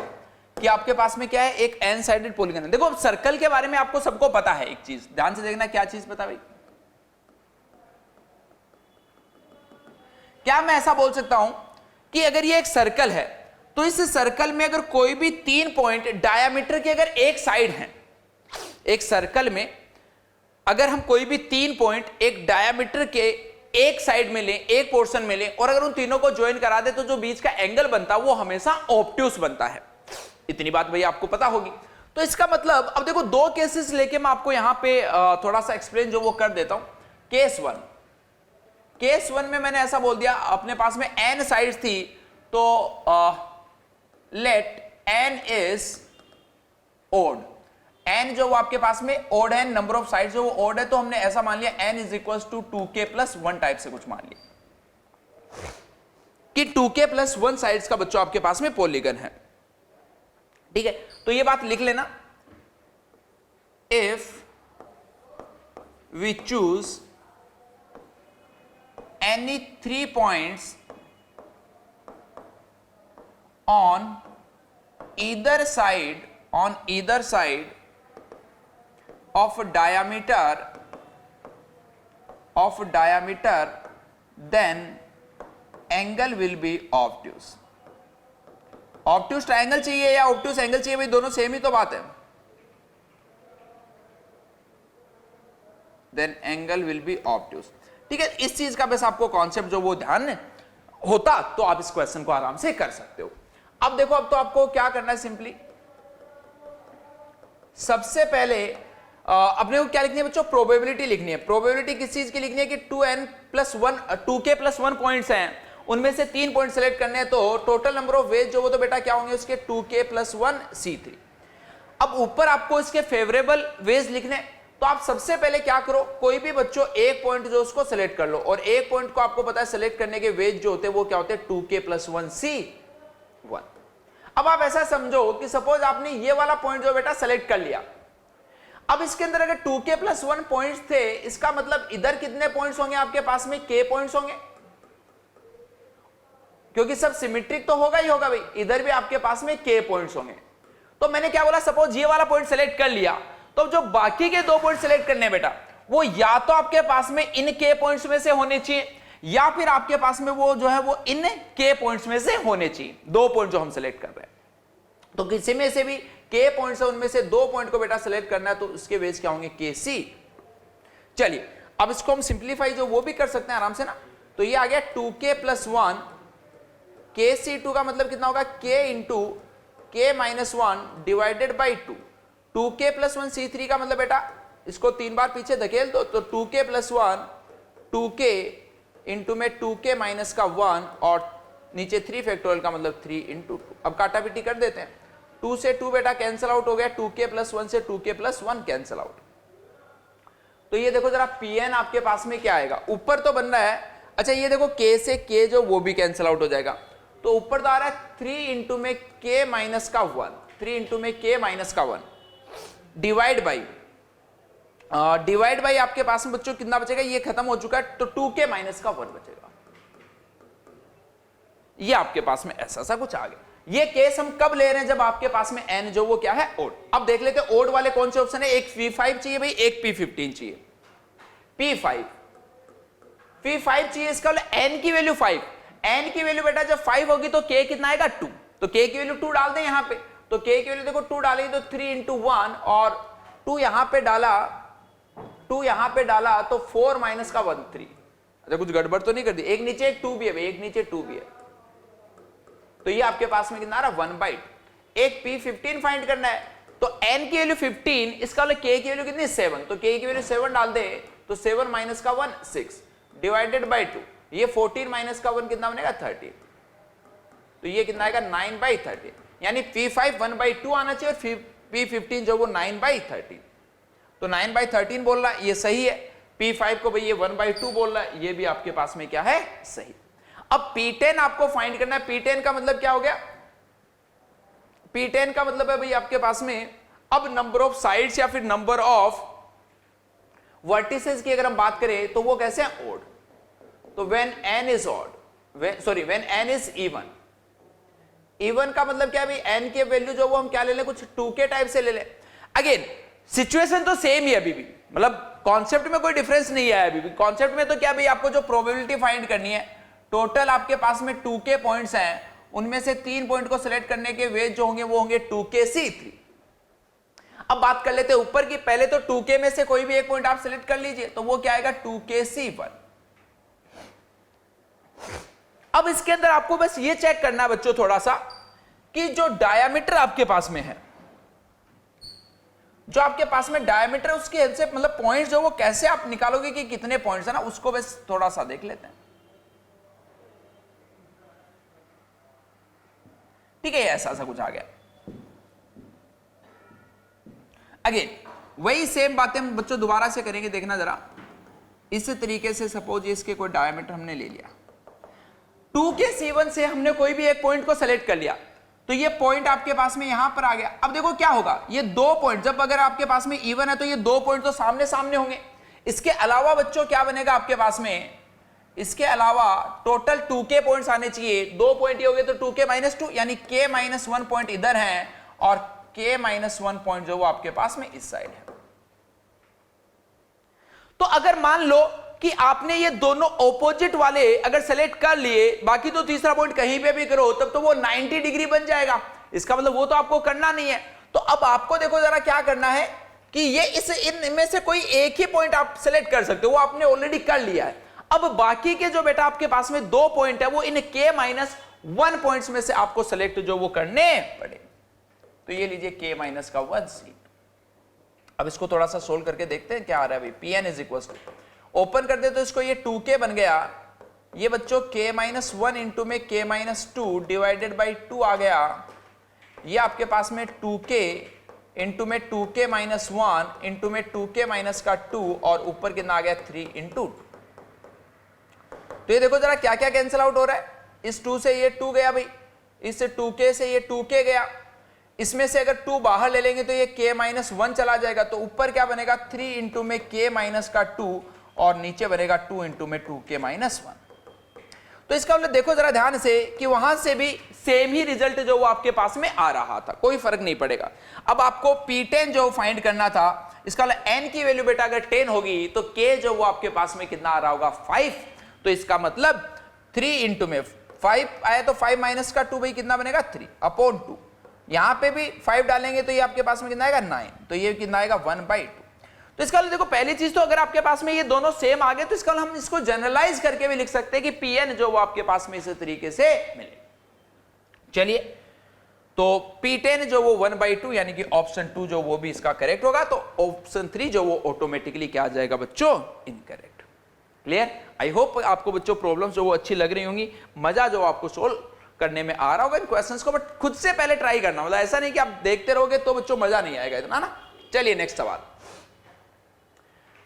कि आपके पास में क्या है, एक एन साइडेड पॉलीगन है। देखो सर्कल के बारे में आपको सबको पता है, एक चीज ध्यान से देखना, क्या चीज पता भाई, क्या मैं ऐसा बोल सकता हूं कि अगर ये एक सर्कल है तो इस सर्कल में अगर कोई भी 3 पॉइंट डायामीटर के अगर एक साइड है, एक सर्कल में अगर हम कोई भी 3 पॉइंट एक डायामीटर के एक साइड में लें, एक पोर्शन में लें, और अगर उन तीनों को ज्वाइन करा दे तो जो बीच का एंगल बनता है वो हमेशा ऑब्ट्यूस बनता है। इतनी बात भैया आपको पता होगी। तो इसका मतलब अब देखो 2 केसेस लेके मैं आपको यहां पे थोड़ा सा एक्सप्लेन जो वो कर देता हूं। केस 1 में मैंने ऐसा बोल दिया, अपने पास में n साइड्स थी, तो let n is odd, n जो वो आपके पास में ओड है, नंबर ऑफ साइड्स जो वो ओड है, तो हमने ऐसा मान लिया n is equal to 2k + 1 type से कुछ मान लिया कि 2k + 1 साइड्स का बच्चों आपके पास में पॉलीगन है। ठीक है, तो ये बात लिख लेना, if we choose any 3 points on either side of diameter then angle will be obtuse। Obtuse triangle चाहिए या ऑब्ट्यूज एंगल चाहिए, भाई दोनों सेम ही तो बात है। Then angle will be obtuse. ठीक है, इस चीज का बस आपको कॉन्सेप्ट जो वो ध्यान होता तो आप इस क्वेश्चन को आराम से कर सकते हो। अब देखो, अब तो आपको क्या करना है, सिंपली सबसे पहले अपने को क्या लिखनी है बच्चों, प्रोबेबिलिटी लिखनी है। प्रोबेबिलिटी किस चीज की लिखनी है कि 2k+1 पॉइंट्स हैं, उनमें से 3 पॉइंट सेलेक्ट करने हैं, तो टोटल नंबर ऑफ वेज जो वो तो बेटा क्या होंगे उसके 2k+1 C3। अब ऊपर आपको इसके फेवरेबल वेज लिखने, तो आप सबसे पहले क्या करो, कोई भी बच्चों एक पॉइंट जो उसको सेलेक्ट कर लो, और एक पॉइंट को आपको पता है सेलेक्ट करने के वेज जो होते हैं वो क्या होते हैं 2k+1 C1। अब आप ऐसा समझो कि सपोज आपने ये वाला पॉइंट जो बेटा सेलेक्ट कर लिया, अब इसके अंदर अगर 2k+1 पॉइंट्स थे, इसका मतलब इधर कितने पॉइंट्स होंगे आपके पास में, k पॉइंट्स होंगे, क्योंकि सब सिमेट्रिक तो होगा ही होगा भाई, इधर भी आपके पास में k पॉइंट्स होंगे। तो मैंने क्या बोला, सपोज ये वाला पॉइंट सेलेक्ट कर लिया, तो जो बाकी के 2 पॉइंट सेलेक्ट करने बेटा, वो या तो आपके पास में इन k पॉइंट्स में से होने चाहिए, या फिर आपके पास में वो जो है वो इन k पॉइंट्स में से होने चाहिए। 2 पॉइंट जो हम सेलेक्ट कर रहे हैं, तो किसी में से भी k पॉइंट्स है, उनमें से 2 पॉइंट को बेटा सेलेक्ट करना है, तो उसके वेज क्या होंगे kc। चलिए अब इसको हम सिंप्लीफाई जो वो भी कर सकते हैं आराम से ना, तो ये आ गया 2k+1 kc2 का मतलब कितना होगा, k into k-1 divided by 2। 2k+1 C3 का मतलब बेटा इसको 3 बार पीछे धकेल दो, तो 2k+1 2k इंटू में 2k-1 और नीचे 3 फैक्टोरियल का मतलब 3 इंटू 2। अब काटा पीटी कर देते हैं, 2 से 2 बेटा कैंसिल आउट हो गया, 2k+1 से 2k+1 कैंसिल आउट। तो ये देखो जरा Pn आपके पास में क्या आएगा, ऊपर तो बन रहा है, अच्छा ये देखो k से k जो वो भी कैंसिल आउट हो जाएगा, तो ऊपर तो आ रहा है 3 इंटू में k-1, 3 इंटू में k-1 डिवाइड बाई आपके पास में बच्चों कितना बचेगा, ये खत्म हो चुका है, तो 2k-1 बचेगा। ये आपके पास में ऐसा सा कुछ आ गया। ये केस हम कब ले रहे हैं, जब आपके पास में n जो वो क्या है ओड। अब देख लेते हैं ओड वाले कौन से ऑप्शन है, एक p5 चाहिए भाई, एक p15 चाहिए। p5 चाहिए, इसका n की वैल्यू 5, n की वैल्यू बेटा जब 5 होगी तो k कितना आएगा 2, तो k की वैल्यू 2 डाल दें यहां पे, तो k की वैल्यू देखो 2 डाली तो 3 इंटू 1 और 2 यहां पे डाला, 2 यहां पे डाला तो 4 माइनस का 1 3। अच्छा कुछ गड़बड़ तो नहीं कर दी, एक नीचे एक 2 भी है भाई, एक नीचे 2 भी है, तो ये आपके पास में कितना आ रहा 1/2। एक p15 फाइंड करना है, तो n की वैल्यू 15, इसका मतलब k की वैल्यू कितनी 7, तो k की वैल्यू 7 डाल दे, तो 7 माइनस का 1 6 डिवाइडेड बाई 2, ये 14 माइनस का 1 कितना बनेगा 13, तो ये कितना आएगा 9/13, यानी p5 1/2 आना चाहिए और p15 जो वो 9/13, तो 9/13 बोल रहा है, ये सही है। p5 को भाई ये 1/2 बोल रहा है, ये भी आपके पास में क्या है सही। अब p10 आपको फाइंड करना है, p10 का मतलब क्या हो गया, p10 का मतलब है भाई आपके पास में अब नंबर ऑफ साइड्स या फिर नंबर ऑफ वर्टिसेस की अगर हम बात करें तो वो कैसे हैं ओड, तो when n is odd, when n is even, even का मतलब क्या है भाई n की वैल्यू जो वो हम क्या ले लें, कुछ 2k टाइप से ले लें। अगेन सिचुएशन तो सेम ही है अभी भी, मतलब कॉन्सेप्ट में कोई डिफरेंस नहीं है अभी भी। कॉन्सेप्ट में तो क्या भाई आपको जो प्रोबेबिलिटी फाइंड करनी है, टोटल आपके पास में 2k पॉइंट्स हैं, उनमें से 3 पॉइंट को सिलेक्ट करने के वेज जो होंगे वो होंगे 2kc3। अब बात कर लेते हैं ऊपर की, पहले तो 2k में से कोई भी एक पॉइंट आप सिलेक्ट कर लीजिए, तो वो क्या आएगा 2kc1। अब इसके अंदर आपको बस ये चेक करना है बच्चों थोड़ा सा कि जो डायामीटर आपके पास में है, जो आपके पास में डायमीटर है उसकी हेल्प से मतलब पॉइंट्स जो वो कैसे आप निकालोगे कि कितने पॉइंट्स है ना, उसको बस थोड़ा सा देख लेते हैं। ठीक है, ऐसा सा कुछ आ गया। अगेन वही सेम बातें हम बच्चों दोबारा से करेंगे, देखना जरा। इस तरीके से सपोज इसके कोई डायमीटर हमने ले लिया, 2k-c1 से हमने कोई भी एक पॉइंट को सेलेक्ट कर लिया, तो ये पॉइंट आपके पास में यहां पर आ गया। अब देखो क्या होगा, ये 2 पॉइंट जब अगर आपके पास में इवन है तो ये 2 पॉइंट तो सामने सामने होंगे। इसके अलावा बच्चों क्या बनेगा आपके पास में, इसके अलावा टोटल 2k पॉइंट्स आने चाहिए, 2 पॉइंट ये हो गए तो 2k-2, यानी k-1 पॉइंट इधर है और k-1 पॉइंट जो वो आपके पास में इस साइड है। तो अगर मान लो कि आपने ये दोनों ऑपोजिट वाले अगर सेलेक्ट कर लिए, बाकी तो तीसरा पॉइंट कहीं पे भी करो तब तो वो 90 डिग्री बन जाएगा। इसका मतलब वो तो आपको करना नहीं है। तो अब आपको देखो जरा क्या करना है कि ये इनमें से कोई एक ही पॉइंट आप सेलेक्ट कर सकते हो, वो आपने ऑलरेडी कर लिया है। अब बाकी के जो बेटा आपके पास में 2 पॉइंट है वो इन k-1 पॉइंट्स में से आपको सेलेक्ट जो वो करने पड़े। तो ये लीजिए k-1 सीट। अब इसको थोड़ा सा सोल्व करके देखते हैं क्या आ रहा है भाई। Pn is equal to, open कर दे तो इसको ये 2k बन गया, ये बच्चों k-1 इंटू में k-2 डिवाइडेड बाई 2 आ गया। ये आपके पास में 2k इंटू में 2k-1 इंटू में 2k-2 और ऊपर कितना आ गया 3 इंटू। तो ये देखो जरा क्या क्या कैंसिल आउट हो रहा है। इस 2 से ये 2 गया भाई, इससे 2k से ये 2k गया, इसमें से अगर 2 बाहर ले लेंगे तो ये k-1 चला जाएगा। तो ऊपर क्या बनेगा 3 इंटू में k-2 और नीचे बनेगा 2 इंटू में 2k-1। तो इसका मतलब देखो जरा ध्यान से कि वहां से भी सेम ही रिजल्ट जो वो आपके पास में आ रहा था, कोई फर्क नहीं पड़ेगा। अब आपको P10 जो फाइंड करना था, इसका मतलब n की वैल्यू बेटा अगर 10 होगी तो k जो वो आपके पास में कितना आ रहा होगा 5। तो इसका मतलब 3 इंटू में 5 आया तो 5 माइनस का 2 भाई कितना बनेगा 3 अपॉन 2। यहां पे भी 5 डालेंगे तो ये आपके पास में कितना आएगा 9, तो ये कितना आएगा 1/2। तो इसका देखो पहली चीज तो अगर आपके पास में ये दोनों सेम आ गए तो इसका हम इसको जनरलाइज करके भी लिख सकते हैं कि Pn जो वो आपके पास में इस तरीके से मिले। चलिए तो P10 जो वो 1/2 यानी कि ऑप्शन 2 जो वो भी इसका करेक्ट होगा। तो ऑप्शन 3 जो वो ऑटोमेटिकली क्या आ जाएगा बच्चों इनकरेक्ट। क्लियर? आई होप आपको बच्चों प्रॉब्लम्स जो वो अच्छी लग रही होंगी, मजा जो आपको सोल्व करने में आ रहा होगा इन क्वेश्चंस को, बट खुद से पहले ट्राई करना, मतलब ऐसा नहीं कि आप देखते रहोगे तो बच्चों मजा नहीं आएगा इतना ना। चलिए नेक्स्ट सवाल।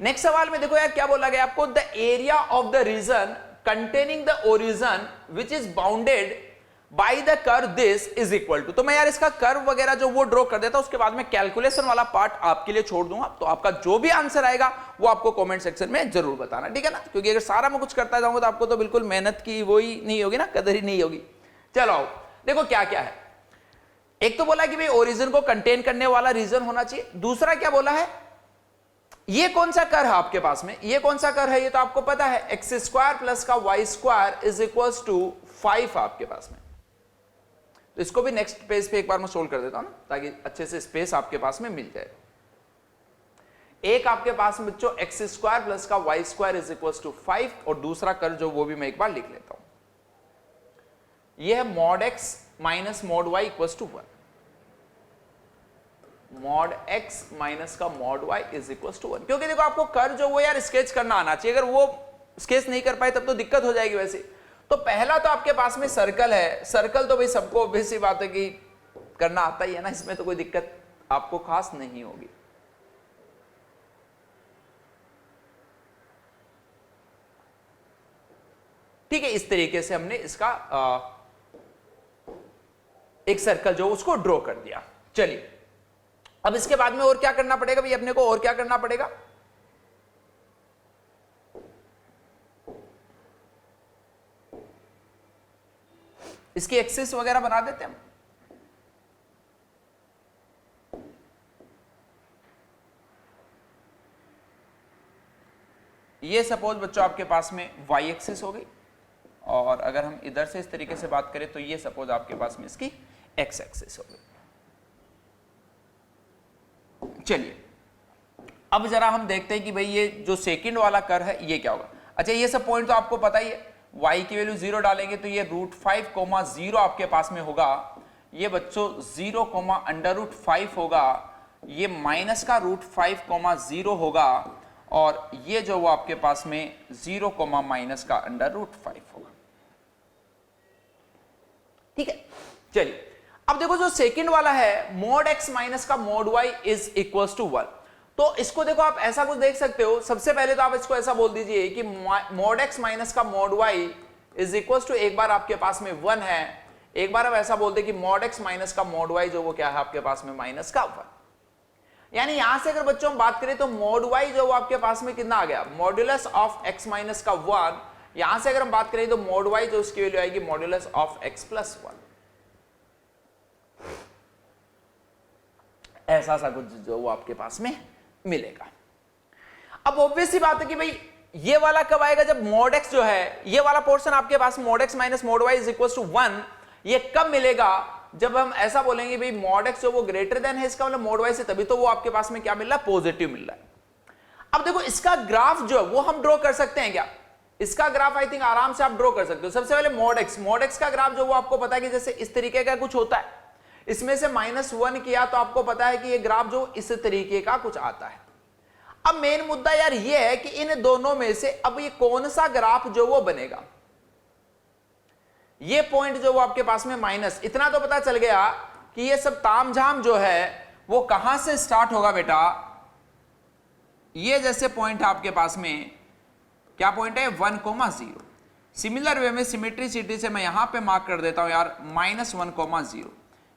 नेक्स्ट सवाल में देखो यार क्या बोला गया आपको, the area of the region containing the origin which is bounded by the curve this is equal to. तो मैं यार इसका कर्व वगैरह जो वो ड्रॉ कर देता हूं, उसके बाद में कैलकुलेशन वाला पार्ट आपके लिए छोड़ दूंगा। तो आपका जो भी आंसर आएगा वो आपको कमेंट सेक्शन में जरूर बताना, ठीक है ना, क्योंकि अगर सारा मैं कुछ करता जाऊंगा तो आपको तो बिल्कुल मेहनत की वो ही नहीं होगी ना, कदर ही नहीं होगी। चलो आओ देखो क्या क्या है। एक तो बोला कि भाई ओरिजिन को कंटेन करने वाला रीजन होना चाहिए। दूसरा क्या बोला है, ये कौन सा कर्व है आपके पास में, ये कौन सा कर्व है ये तो आपको पता है, x² प्लस का y² इज इक्वल्स टू 5 आपके पास में। तो इसको भी नेक्स्ट पेज पे एक बार मैं सोल्व कर देता हूं ना, ताकि अच्छे से स्पेस आपके पास में मिल जाए। एक आपके पास में बच्चों x² प्लस का y² इज इक्वल्स टू 5 और दूसरा कर्व जो वो भी मैं एक बार लिख लेता हूं, ये है mod x minus mod y equals to 1। mod x minus का mod y is equals to 1। क्योंकि देखो आपको कर्व जो वो यार स्केच करना आना चाहिए, अगर वो स्केच नहीं कर पाए तब तो दिक्कत हो जाएगी वैसे। तो पहला तो आपके पास में सर्कल है, सर्कल तो भाई सबको ऑब्वियस सी बात है कि करना आता ही है ना, इसमें तो कोई दिक्कत आपको खास नहीं होगी। ठीक है, इस तरीके से हमने इसका एक सर्कल जो उसको ड्रॉ कर दिया। चलिए अब इसके बाद में और क्या करना पड़ेगा भाई अपने को, और क्या करना पड़ेगा, इसकी एक्सिस वगैरह बना देते हैं हम। ये सपोज बच्चों आपके पास में y एक्सिस हो गई, और अगर हम इधर से इस तरीके से बात करें तो ये सपोज आपके पास में इसकी x एक्सिस हो गई। चलिए अब जरा हम देखते हैं कि भाई ये जो सेकंड वाला कर्व है ये क्या होगा। अच्छा ये सब पॉइंट तो आपको पता ही है, y की वैल्यू 0 डालेंगे तो ये √5, आपके पास में होगा, ये बच्चों 0, √5 होगा, ये माइनस का √5, होगा, और ये जो वो आपके पास में 0, माइनस का √5 होगा। ठीक है, चलिए अब देखो जो सेकंड वाला है mod x माइनस का mod y is equals to 1। तो इसको देखो आप ऐसा कुछ देख सकते हो, सबसे पहले तो आप इसको ऐसा बोल दीजिए कि mod x माइनस का mod y is equals to, एक बार आपके पास में 1 है, एक बार आप ऐसा बोलते कि mod x माइनस का mod y जो वो क्या है आपके पास में माइनस का 1। यानी यहां से अगर बच्चों हम बात करें तो mod y जो वो आपके पास में कितना आ गया, मॉड्यूलस ऑफ x माइनस का 1। यहां से अगर हम बात करें तो mod y जो उसकी वैल्यू आएगी मॉड्यूलस ऑफ x प्लस 1। ऐसा सा कुछ जो वो आपके पास में मिलेगा। अब ऑब्वियस सी बात है कि भाई ये वाला कब आएगा? जब mod x जो है, ये वाला पोर्शन आपके पास mod x minus mod y is equal to 1, ये कब मिलेगा? जब हम ऐसा बोलेंगे भाई mod x जो वो ग्रेटर देन है, इसका मतलब mod y से, तभी तो वो आपके पास में क्या मिल रहा है? पॉजिटिव मिल रहा है। अब देखो इसका ग्राफ जो है वो हम ड्रॉ कर सकते हैं क्या? इसका ग्राफ आई थिंक आराम से आप ड्रॉ कर सकते हो। सबसे पहले mod x का ग्राफ जो वो आपको पता है कि जैसे इस तरीके का कुछ होता है, इसमें से -1 किया तो आपको पता है कि ये ग्राफ जो इस तरीके का कुछ आता है। अब मेन मुद्दा यार ये है कि इन दोनों में से अब ये कौन सा ग्राफ जो वो बनेगा। ये पॉइंट जो वो आपके पास में माइनस, इतना तो पता चल गया कि ये सब तामझाम जो है वो कहां से स्टार्ट होगा बेटा? ये जैसे पॉइंट है आपके पास में, क्या पॉइंट है? 1,0। सिमिलर वे में सिमेट्रिसिटी से मैं यहां पे मार्क कर देता हूं यार -1,0।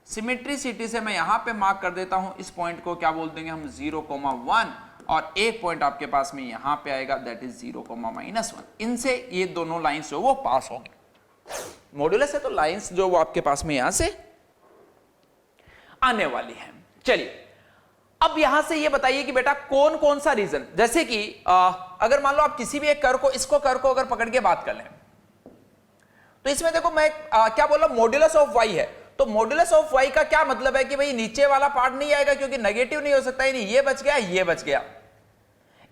सिमेट्रिसिटी से मैं यहां पे मार्क कर देता हूं इस पॉइंट को, क्या बोल देंगे हम? 0,1, और एक पॉइंट आपके पास में यहां पे आएगा, दैट इज 0,-1। इनसे ये दोनों लाइंस जो वो पास होंगे। मॉड्यूलस है तो लाइंस जो वो आपके पास में यहां से आने वाली है। चलिए अब यहां से ये बताइए कि बेटा कौन कौन सा रीजन, जैसे कि अगर मान लो आप किसी भी एक कर को, इसको कर को अगर पकड़ के बात कर लें, तो इसमें देखो मैं क्या बोल रहा हूं? मॉड्यूलस ऑफ y है, तो मॉड्यूलस ऑफ y का क्या मतलब है कि भाई नीचे वाला पार्ट नहीं आएगा क्योंकि नेगेटिव नहीं हो सकता, यानी ये बच गया, ये बच गया।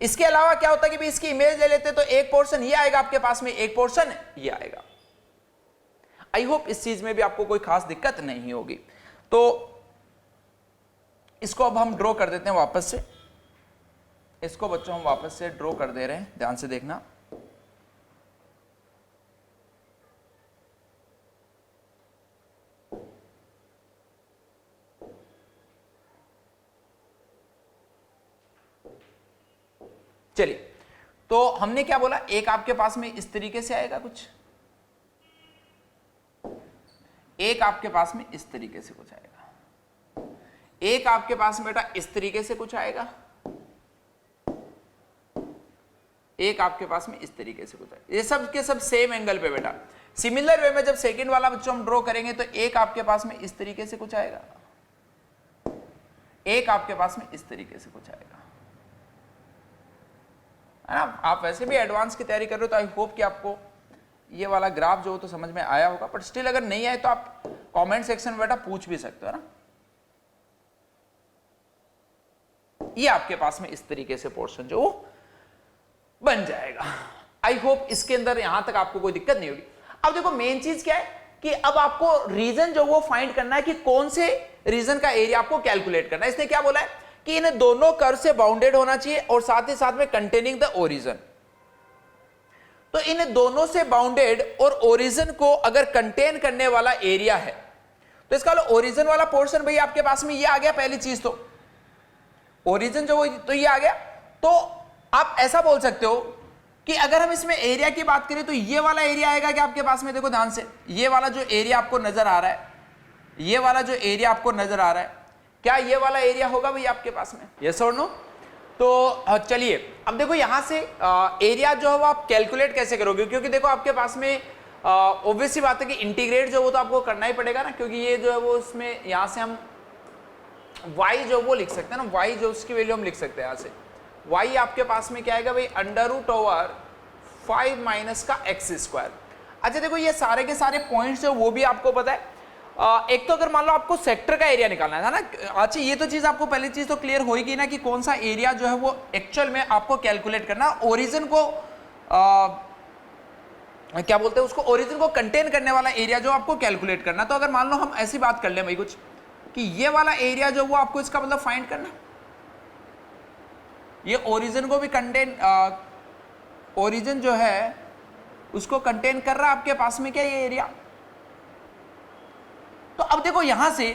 इसके अलावा क्या होता है कि भाई इसकी इमेज ले लेते तो एक पोर्शन ये आएगा आपके पास में, एक पोर्शन ये आएगा। आई होप इस चीज में भी आपको कोई खास दिक्कत नहीं होगी। तो इसको अब हम ड्रॉ कर देते हैं वापस से, इसको बच्चों हम वापस से ड्रॉ कर दे रहे हैं, ध्यान से देखना। चलिए तो हमने क्या बोला? एक आपके पास में इस तरीके से आएगा कुछ, एक आपके पास में इस तरीके से कुछ आएगा, एक आपके पास में बेटा इस तरीके से कुछ आएगा, एक आपके पास में इस तरीके से कुछ आएगा। ये सब के सब सेम एंगल पे बेटा। सिमिलर वे में जब सेकंड वाला बच्चों हम ड्रॉ करेंगे तो एक आपके पास में इस तरीके से कुछ आएगा, एक आपके पास में इस तरीके से कुछ आएगा, है ना? आप वैसे भी एडवांस की तैयारी कर रहे हो तो आई होप कि आपको ये वाला ग्राफ जो तो समझ में आया होगा, बट स्टिल अगर नहीं आए तो आप कमेंट सेक्शन में बेटा पूछ भी सकते हो ना। ये आपके पास में इस तरीके से पोर्शन जो बन जाएगा। आई होप इसके अंदर यहां तक आपको कोई दिक्कत नहीं होगी। अब देखो मेन चीज क्या है कि अब आपको रीजन जो वो फाइंड करना है कि कौन से रीजन का एरिया आपको कैलकुलेट करना है। इसने क्या बोला है कि इन्हें दोनों कर्व से बाउंडेड होना चाहिए और साथ ही साथ में कंटेनिंग द ओरिजिन। तो इन दोनों से बाउंडेड और ओरिजिन को अगर कंटेन करने वाला एरिया है तो इसका ओरिजिन वाला पोर्शन भाई आपके पास में ये आ गया। पहली चीज तो ओरिजिन जो तो ये आ गया। तो आप ऐसा बोल सकते हो कि अगर हम इसमें एरिया की बात करें तो ये वाला एरिया आएगा कि आपके पास में, देखो ध्यान से, ये वाला जो एरिया आपको नजर आ रहा है, ये वाला जो एरिया आपको नजर आ रहा है, क्या ये वाला एरिया होगा भाई आपके पास में? यस और नो? तो चलिए अब देखो यहां से एरिया जो है वो आप कैलकुलेट कैसे करोगे, क्योंकि देखो आपके पास में ऑब्वियस सी बात है कि इंटीग्रेट जो वो तो आपको करना ही पड़ेगा ना, क्योंकि ये जो है वो इसमें यहां से हम y जो वो लिख सकते हैं ना, y जो उसकी वैल्यू हम लिख सकते हैं यहां से। y आपके पास में क्या आएगा भाई? √5 माइनस का x²। अच्छा देखो ये सारे के सारे पॉइंट्स है वो भी आपको पता है। एक तो अगर मान लो आपको सेक्टर का एरिया निकालना है ना, अच्छा ये तो चीज आपको पहली चीज तो क्लियर होगी ना कि कौन सा एरिया जो है वो एक्चुअल में आपको कैलकुलेट करना, ओरिजिन को क्या बोलते हैं उसको, ओरिजिन को कंटेन करने वाला एरिया जो आपको कैलकुलेट करना। तो अगर मान लो हम ऐसी बात कर ले भाई कुछ कि ये वाला एरिया जो वो आपको इसका मतलब फाइंड करना, ये ओरिजिन को भी कंटेन, ओरिजिन जो है उसको कंटेन कर रहा है आपके पास में क्या ये एरिया। तो अब देखो यहां से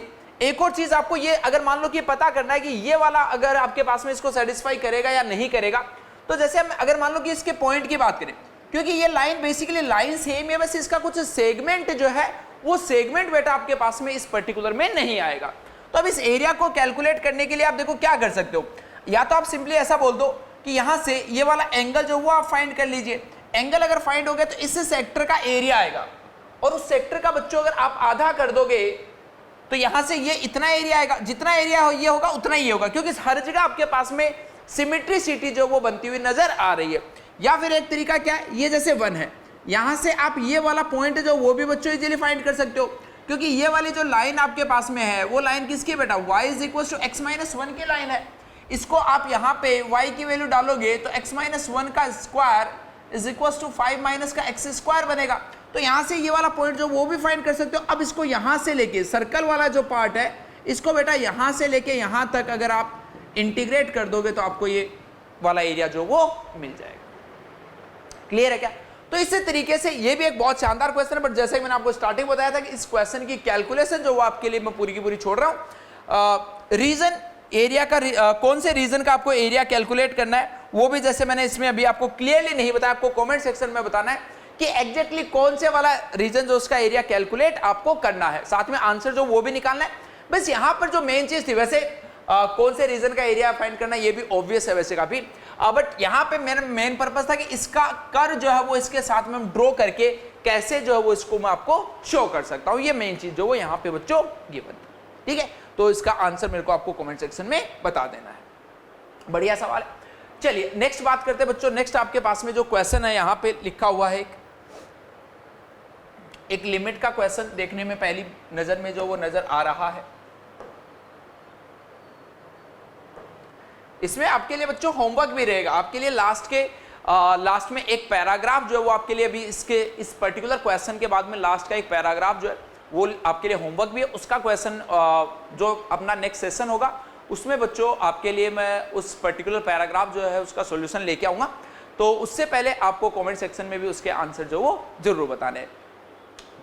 एक और चीज आपको ये अगर मान लो कि पता करना है कि ये वाला अगर आपके पास में इसको सेटिस्फाई करेगा या नहीं करेगा, तो जैसे हम अगर मान लो कि इसके पॉइंट की बात करें, क्योंकि ये लाइन बेसिकली लाइन सेम है, बस इसका कुछ सेगमेंट जो है वो सेगमेंट बेटा आपके पास में इस पर्टिकुलर में नहीं आएगा। तो अब इस एरिया को कैलकुलेट करने के लिए आप देखो क्या कर सकते हो, या तो आप सिंपली ऐसा बोल दो कि यहां से ये वाला एंगल जो वो आप फाइंड कर लीजिए। एंगल अगर फाइंड हो गया तो इस सेक्टर का एरिया आएगा, और उस सेक्टर का बच्चों अगर आप आधा कर दोगे तो यहां से ये इतना एरिया आएगा, जितना एरिया ये होगा उतना ही होगा, क्योंकि हर जगह आपके पास में सिमेट्रिसिटी जो वो बनती हुई नजर आ रही है। या फिर एक तरीका क्या है, ये जैसे 1 है, यहां से आप ये वाला पॉइंट जो वो भी बच्चों इजीली फाइंड कर सकते हो, क्योंकि ये वाली जो लाइन आपके पास में है वो लाइन किसकी बेटा, y is equal to x minus 1 की लाइन है। इसको आप यहाँ पे y की वैल्यू डालोगे तो x माइनस 1 का square is equal to 5 minus का x स्क्वायर बनेगा। तो यहाँ से ये वाला पॉइंट जो वो भी फाइंड कर सकते हो। अब इसको यहाँ से लेके सर्कल वाला जो पार्ट है इसको बेटा यहाँ से लेके यहाँ तक अगर आप इंटीग्रेट कर दोगे तो आपको ये वाला एरिया जो वो मिल जाएगा। क्लियर है क्या? तो इसी तरीके से ये भी एक बहुत शानदार क्वेश्चन है, बट जैसे कि मैंने आपको स्टार्टिंग बताया था कि इस क्वेश्चन की कैलकुलेशन जो वो आपके लिए मैं पूरी की पूरी छोड़ रहा हूं। रीजन एरिया का कौन से रीजन का आपको एरिया कैलकुलेट करना है वो भी जैसे मैंने इसमें अभी आपको क्लियरली नहीं बताया, आपको कमेंट सेक्शन में बताना है कि एग्जैक्टली कौन से वाला रीजन जो उसका एरिया कैलकुलेट आपको करना है, साथ में आंसर जो वो भी निकालना है। बस यहां पर जो मेन चीज थी, वैसे कौन से रीजन का एरिया फाइंड करना ये भी ऑब्वियस है वैसे काफी, बट यहाँ पे मेरा मेन पर्पस था कि इसका कर जो है वो इसके साथ में हम ड्रॉ करके कैसे जो है वो इसको मैं आपको शो कर सकता हूँ, ये मेन चीज जो वो यहाँ पे बच्चों गिवन है। ठीक है, तो इसका आंसर मेरे को आपको कमेंट सेक्शन में बता देना है। बढ़िया सवाल है। चलिए नेक्स्ट बात करते हैं बच्चों। नेक्स्ट आपके पास में जो क्वेश्चन है यहाँ पे लिखा हुआ है एक लिमिट का क्वेश्चन देखने में पहली नजर में जो वो नजर आ रहा है। इसमें आपके लिए बच्चों होमवर्क भी रहेगा आपके लिए, लास्ट में एक पैराग्राफ जो है वो आपके लिए अभी इस पर्टिकुलर क्वेश्चन के बाद में लास्ट का एक पैराग्राफ जो है वो आपके लिए होमवर्क भी है। उसका क्वेश्चन जो अपना नेक्स्ट सेशन होगा उसमें बच्चों आपके लिए मैं उस पर्टिकुलर पैराग्राफ जो है उसका सॉल्यूशन लेके आऊंगा, तो उससे पहले आपको कमेंट सेक्शन में भी उसके आंसर जो वो जरूर बताने हैं।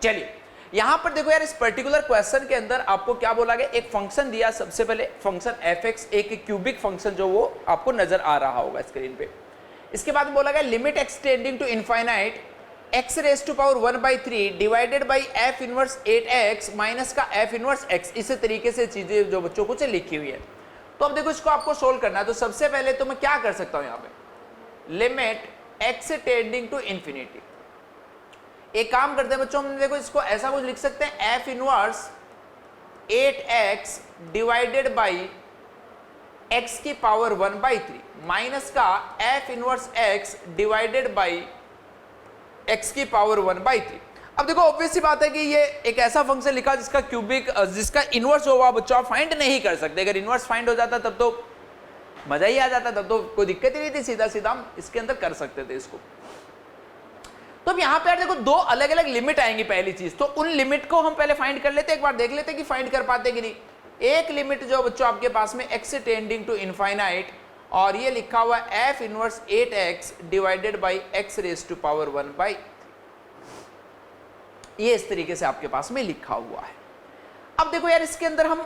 चलिए यहां पर देखो यार, इस पर्टिकुलर क्वेश्चन के अंदर आपको क्या बोला गया, एक फंक्शन दिया, सबसे पहले फंक्शन fx, एक क्यूबिक फंक्शन जो वो आपको नजर आ रहा होगा स्क्रीन पे। इसके बाद बोला गया limit x tending to infinite x raise to power 1/3 divided by f inverse 8x minus का f इनवर्स x। इसी तरीके से चीजें जो बच्चों कुछ लिखी हुई है। तो अब देखो इसको आपको सोल्व करना है, तो सबसे पहले तो मैं क्या कर सकता हूं, यहाँ पे limit x tending to infinity. एक काम करते हैं बच्चों, हम देखो इसको ऐसा कुछ लिख सकते हैं f inverse 8x divided by x की पावर 1/3 माइनस का f inverse x divided by x की पावर 1/3। अब देखो ऑब्वियस सी बात है कि ये एक ऐसा फंक्शन लिखा जिसका क्यूबिक जिसका इनवर्स होगा बच्चों आप फाइंड नहीं कर सकते। अगर इनवर्स फाइंड हो जाता तब तो मजा ही आ जाता, तब तो कोई दिक्कत ही नहीं थी, सीधा सीधा हम इसके अंदर कर सकते थे इसको। तो अब यहाँ पे यार देखो दो अलग अलग लिमिट आएंगी। पहली चीज तो उन लिमिट को हम पहले फाइंड कर लेते, एक बार देख लेते कि फाइंड कर पाते कि नहीं। एक लिमिट जो बच्चों आपके पास में x टेंडिंग टू इनफाइनाइट और ये लिखा हुआ f inverse 8x divided by x raise to power 1/3, ये इस तरीके से आपके पास में लिखा हुआ है। अब देखो यार इसके अंदर हम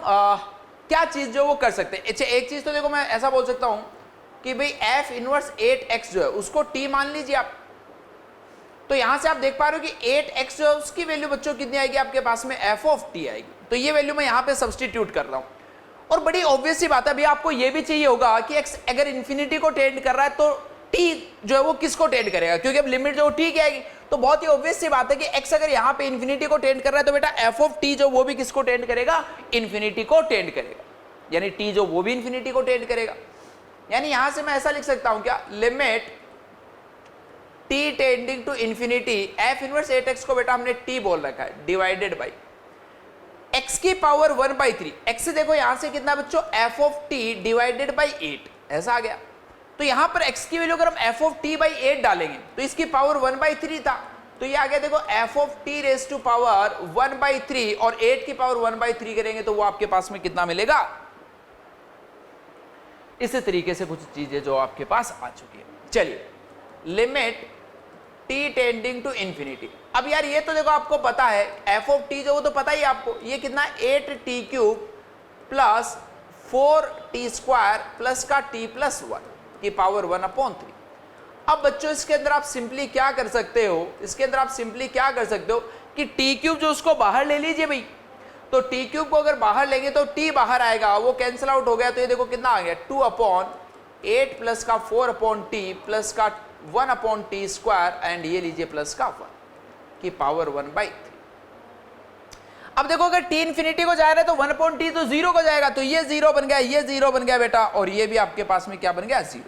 क्या चीज जो वो कर सकते हैं। अच्छा एक चीज तो देखो मैं ऐसा बोल सकता हूं कि भाई f इनवर्स 8x जो है उसको t मान लीजिए आप। तो यहां से आप देख पा रहे हो कि 8x जो है उसकी वैल्यू बच्चों कितनी आएगी आपके पास में f ऑफ t आएगी। तो ये वैल्यू मैं यहां पे सब्स्टिट्यूट कर रहा हूं। और बड़ी ऑब्वियस सी बात है भैया, आपको ये भी चाहिए होगा कि x अगर इंफिनिटी को टेंड कर रहा है तो t जो है वो किसको टेंड करेगा, क्योंकि अब लिमिट जो t क्या आएगी। तो बहुत ही ऑब्वियस सी बात है कि x अगर यहाँ पे इंफिनिटी को टेंड कर रहा है तो बेटा f ऑफ t जो वो भी किसको टेंड करेगा, इंफिनिटी को टेंड करेगा, यानी t जो वो भी इंफिनिटी को टेंड करेगा। यानी यहां से मैं ऐसा लिख सकता हूं क्या, limit t tending to infinity f inverse 8x को बेटा हमने t बोल रखा है डिवाइडेड बाई x की पावर 1/3। x देखो यहां से कितना बच्चों f of t divided by 8 ऐसा आ गया। तो यहां पर x की वैल्यू अगर हम f ऑफ t बाई 8 डालेंगे तो इसकी पावर 1/3 था, तो ये आ गया देखो f of t raise to power 1/3 और 8 की पावर 1/3 करेंगे तो वो आपके पास में कितना मिलेगा। इसी तरीके से कुछ चीजें जो आपके पास आ चुकी है। चलिए limit t tending to infinity. अब यार ये तो देखो आपको पता है f ऑफ t जो वो तो पता ही आपको, ये कितना 8t cube plus 4t square plus का t प्लस 1 की पावर 1/3। अब बच्चों इसके अंदर आप सिंपली क्या कर सकते हो, इसके अंदर आप सिंपली क्या कर सकते हो कि t क्यूब जो उसको बाहर ले लीजिए भाई। तो t क्यूब को अगर बाहर लेंगे तो t बाहर आएगा, वो कैंसिल आउट हो गया। तो ये देखो कितना आ गया 2/8 प्लस का 4/t प्लस का 1/t स्क्वायर एंड ये लीजिए प्लस का 1 की पावर 1/3। अब देखो अगर t इंफिनिटी को जा रहा है तो 1/t तो 0 को जाएगा, तो ये 0 बन गया, ये 0 बन गया बेटा, और ये भी आपके पास में क्या बन गया 0।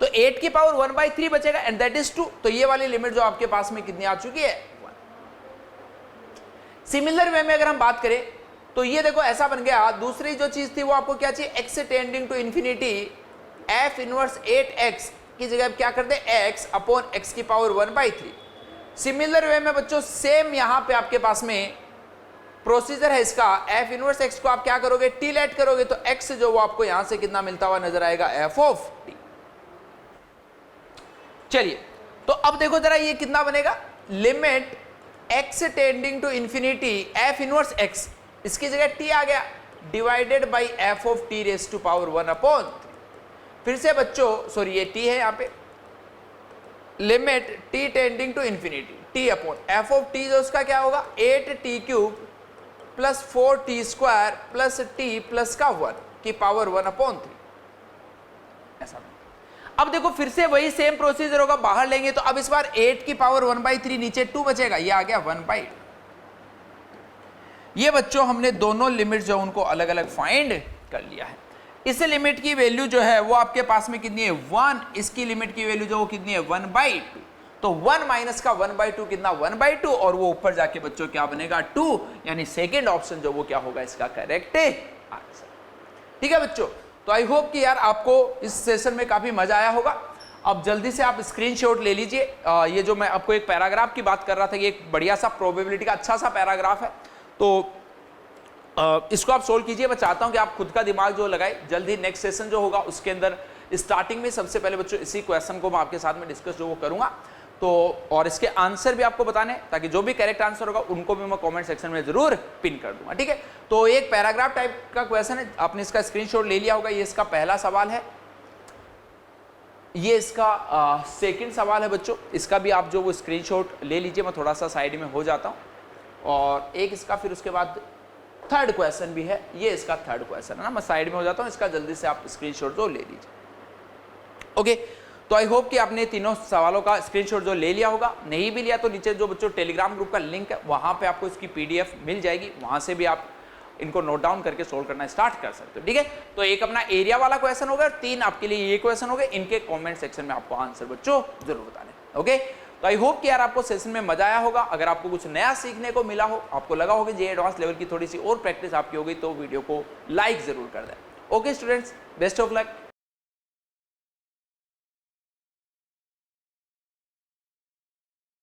तो 8 की पावर 1/3 बचेगा एंड दैट इज 2। तो ये वाली लिमिट जो आपके पास में कितनी आ चुकी है 1। सिमिलर वे में अगर हम बात करें तो ये देखो ऐसा बन गया। दूसरी जो चीज थी वो आपको क्या चाहिए, x tending to infinity f inverse 8x की जगह क्या कर दे x अपॉन x की पावर 1/3। सिमिलर वे में बच्चों सेम यहां पे आपके पास में प्रोसीजर है इसका। f इनवर्स x को आप क्या करोगे, t लेट करोगे तो x जो वो आपको यहां से कितना मिलता हुआ नजर आएगा f ऑफ t। चलिए तो अब देखो जरा ये कितना बनेगा, limit x tending to infinity f inverse x, इसकी जगह t आ गया divided by f of t raise to power 1/3। फिर से बच्चों सॉरी ये t है यहां पे, limit t tending to infinity t upon f of t जो उसका क्या होगा 8t cube plus 4t square plus t plus का 1 की पावर 1/3 ऐसा। अब देखो फिर से वही सेम प्रोसीजर होगा, बाहर लेंगे तो अब इस बार 8 की पावर 1/3 नीचे 2 बचेगा, ये आ गया 1/2। ये बच्चों हमने दोनों लिमिट जो उनको अलग अलग फाइंड कर लिया है। इस लिमिट की वैल्यू जो है वो आपके पास में कितनी है 1, इसकी लिमिट की वैल्यू जो वो कितनी है 1/2। तो 1 माइनस का 1/2 कितना 1/2 और वो ऊपर जाके बच्चों क्या बनेगा 2, यानी सेकेंड ऑप्शन जो वो क्या होगा इसका करेक्ट आंसर। ठीक है बच्चों, तो आई होप कि यार आपको इस सेशन में काफी मजा आया होगा। अब जल्दी से आप स्क्रीनशॉट ले लीजिए। ये जो मैं आपको एक पैराग्राफ की बात कर रहा था, ये एक बढ़िया सा प्रोबेबिलिटी का अच्छा सा पैराग्राफ है, तो इसको आप सोल्व कीजिए। मैं चाहता हूं कि आप खुद का दिमाग जो लगाए, जल्दी नेक्स्ट सेशन जो होगा उसके अंदर स्टार्टिंग में सबसे पहले बच्चों इसी क्वेश्चन को मैं आपके साथ में डिस्कस जो वो करूंगा, तो और इसके आंसर भी आपको बताने, ताकि जो भी करेक्ट आंसर होगा उनको भी मैं कमेंट सेक्शन में जरूर पिन कर दूंगा। ठीक है, तो एक पैराग्राफ टाइप का क्वेश्चन है, आपने इसका स्क्रीनशॉट ले लिया होगा। ये इसका पहला सवाल है, ये इसका सेकंड सवाल है बच्चों, इसका भी आप जो वो स्क्रीनशॉट ले लीजिए। मैं थोड़ा सा साइड में हो जाता हूँ। और एक इसका फिर उसके बाद थर्ड क्वेश्चन भी है, ये इसका थर्ड क्वेश्चन है ना, मैं साइड में हो जाता हूँ। इसका जल्दी से आप स्क्रीनशॉट जो ले लीजिए। ओके, तो आई होप कि आपने तीनों सवालों का स्क्रीनशॉट जो ले लिया होगा। नहीं भी लिया तो नीचे जो बच्चों टेलीग्राम ग्रुप का लिंक है वहां पे आपको इसकी पीडीएफ मिल जाएगी, वहां से भी आप इनको नोट डाउन करके सोल्व करना स्टार्ट कर सकते हो। ठीक है, तो एक अपना एरिया वाला क्वेश्चन होगा, 3 आपके लिए ये क्वेश्चन हो गए। इनके कमेंट सेक्शन में आपको आंसर बच्चों जरूर बताने। ओके, तो आई होप कि यार आपको सेशन में मजा आया होगा। अगर आपको कुछ नया सीखने को मिला हो, आपको लगा होगा जे एडवांस लेवल की थोड़ी सी और प्रैक्टिस आपकी हो गई, तो वीडियो को लाइक जरूर कर दें। Okay students, best of luck.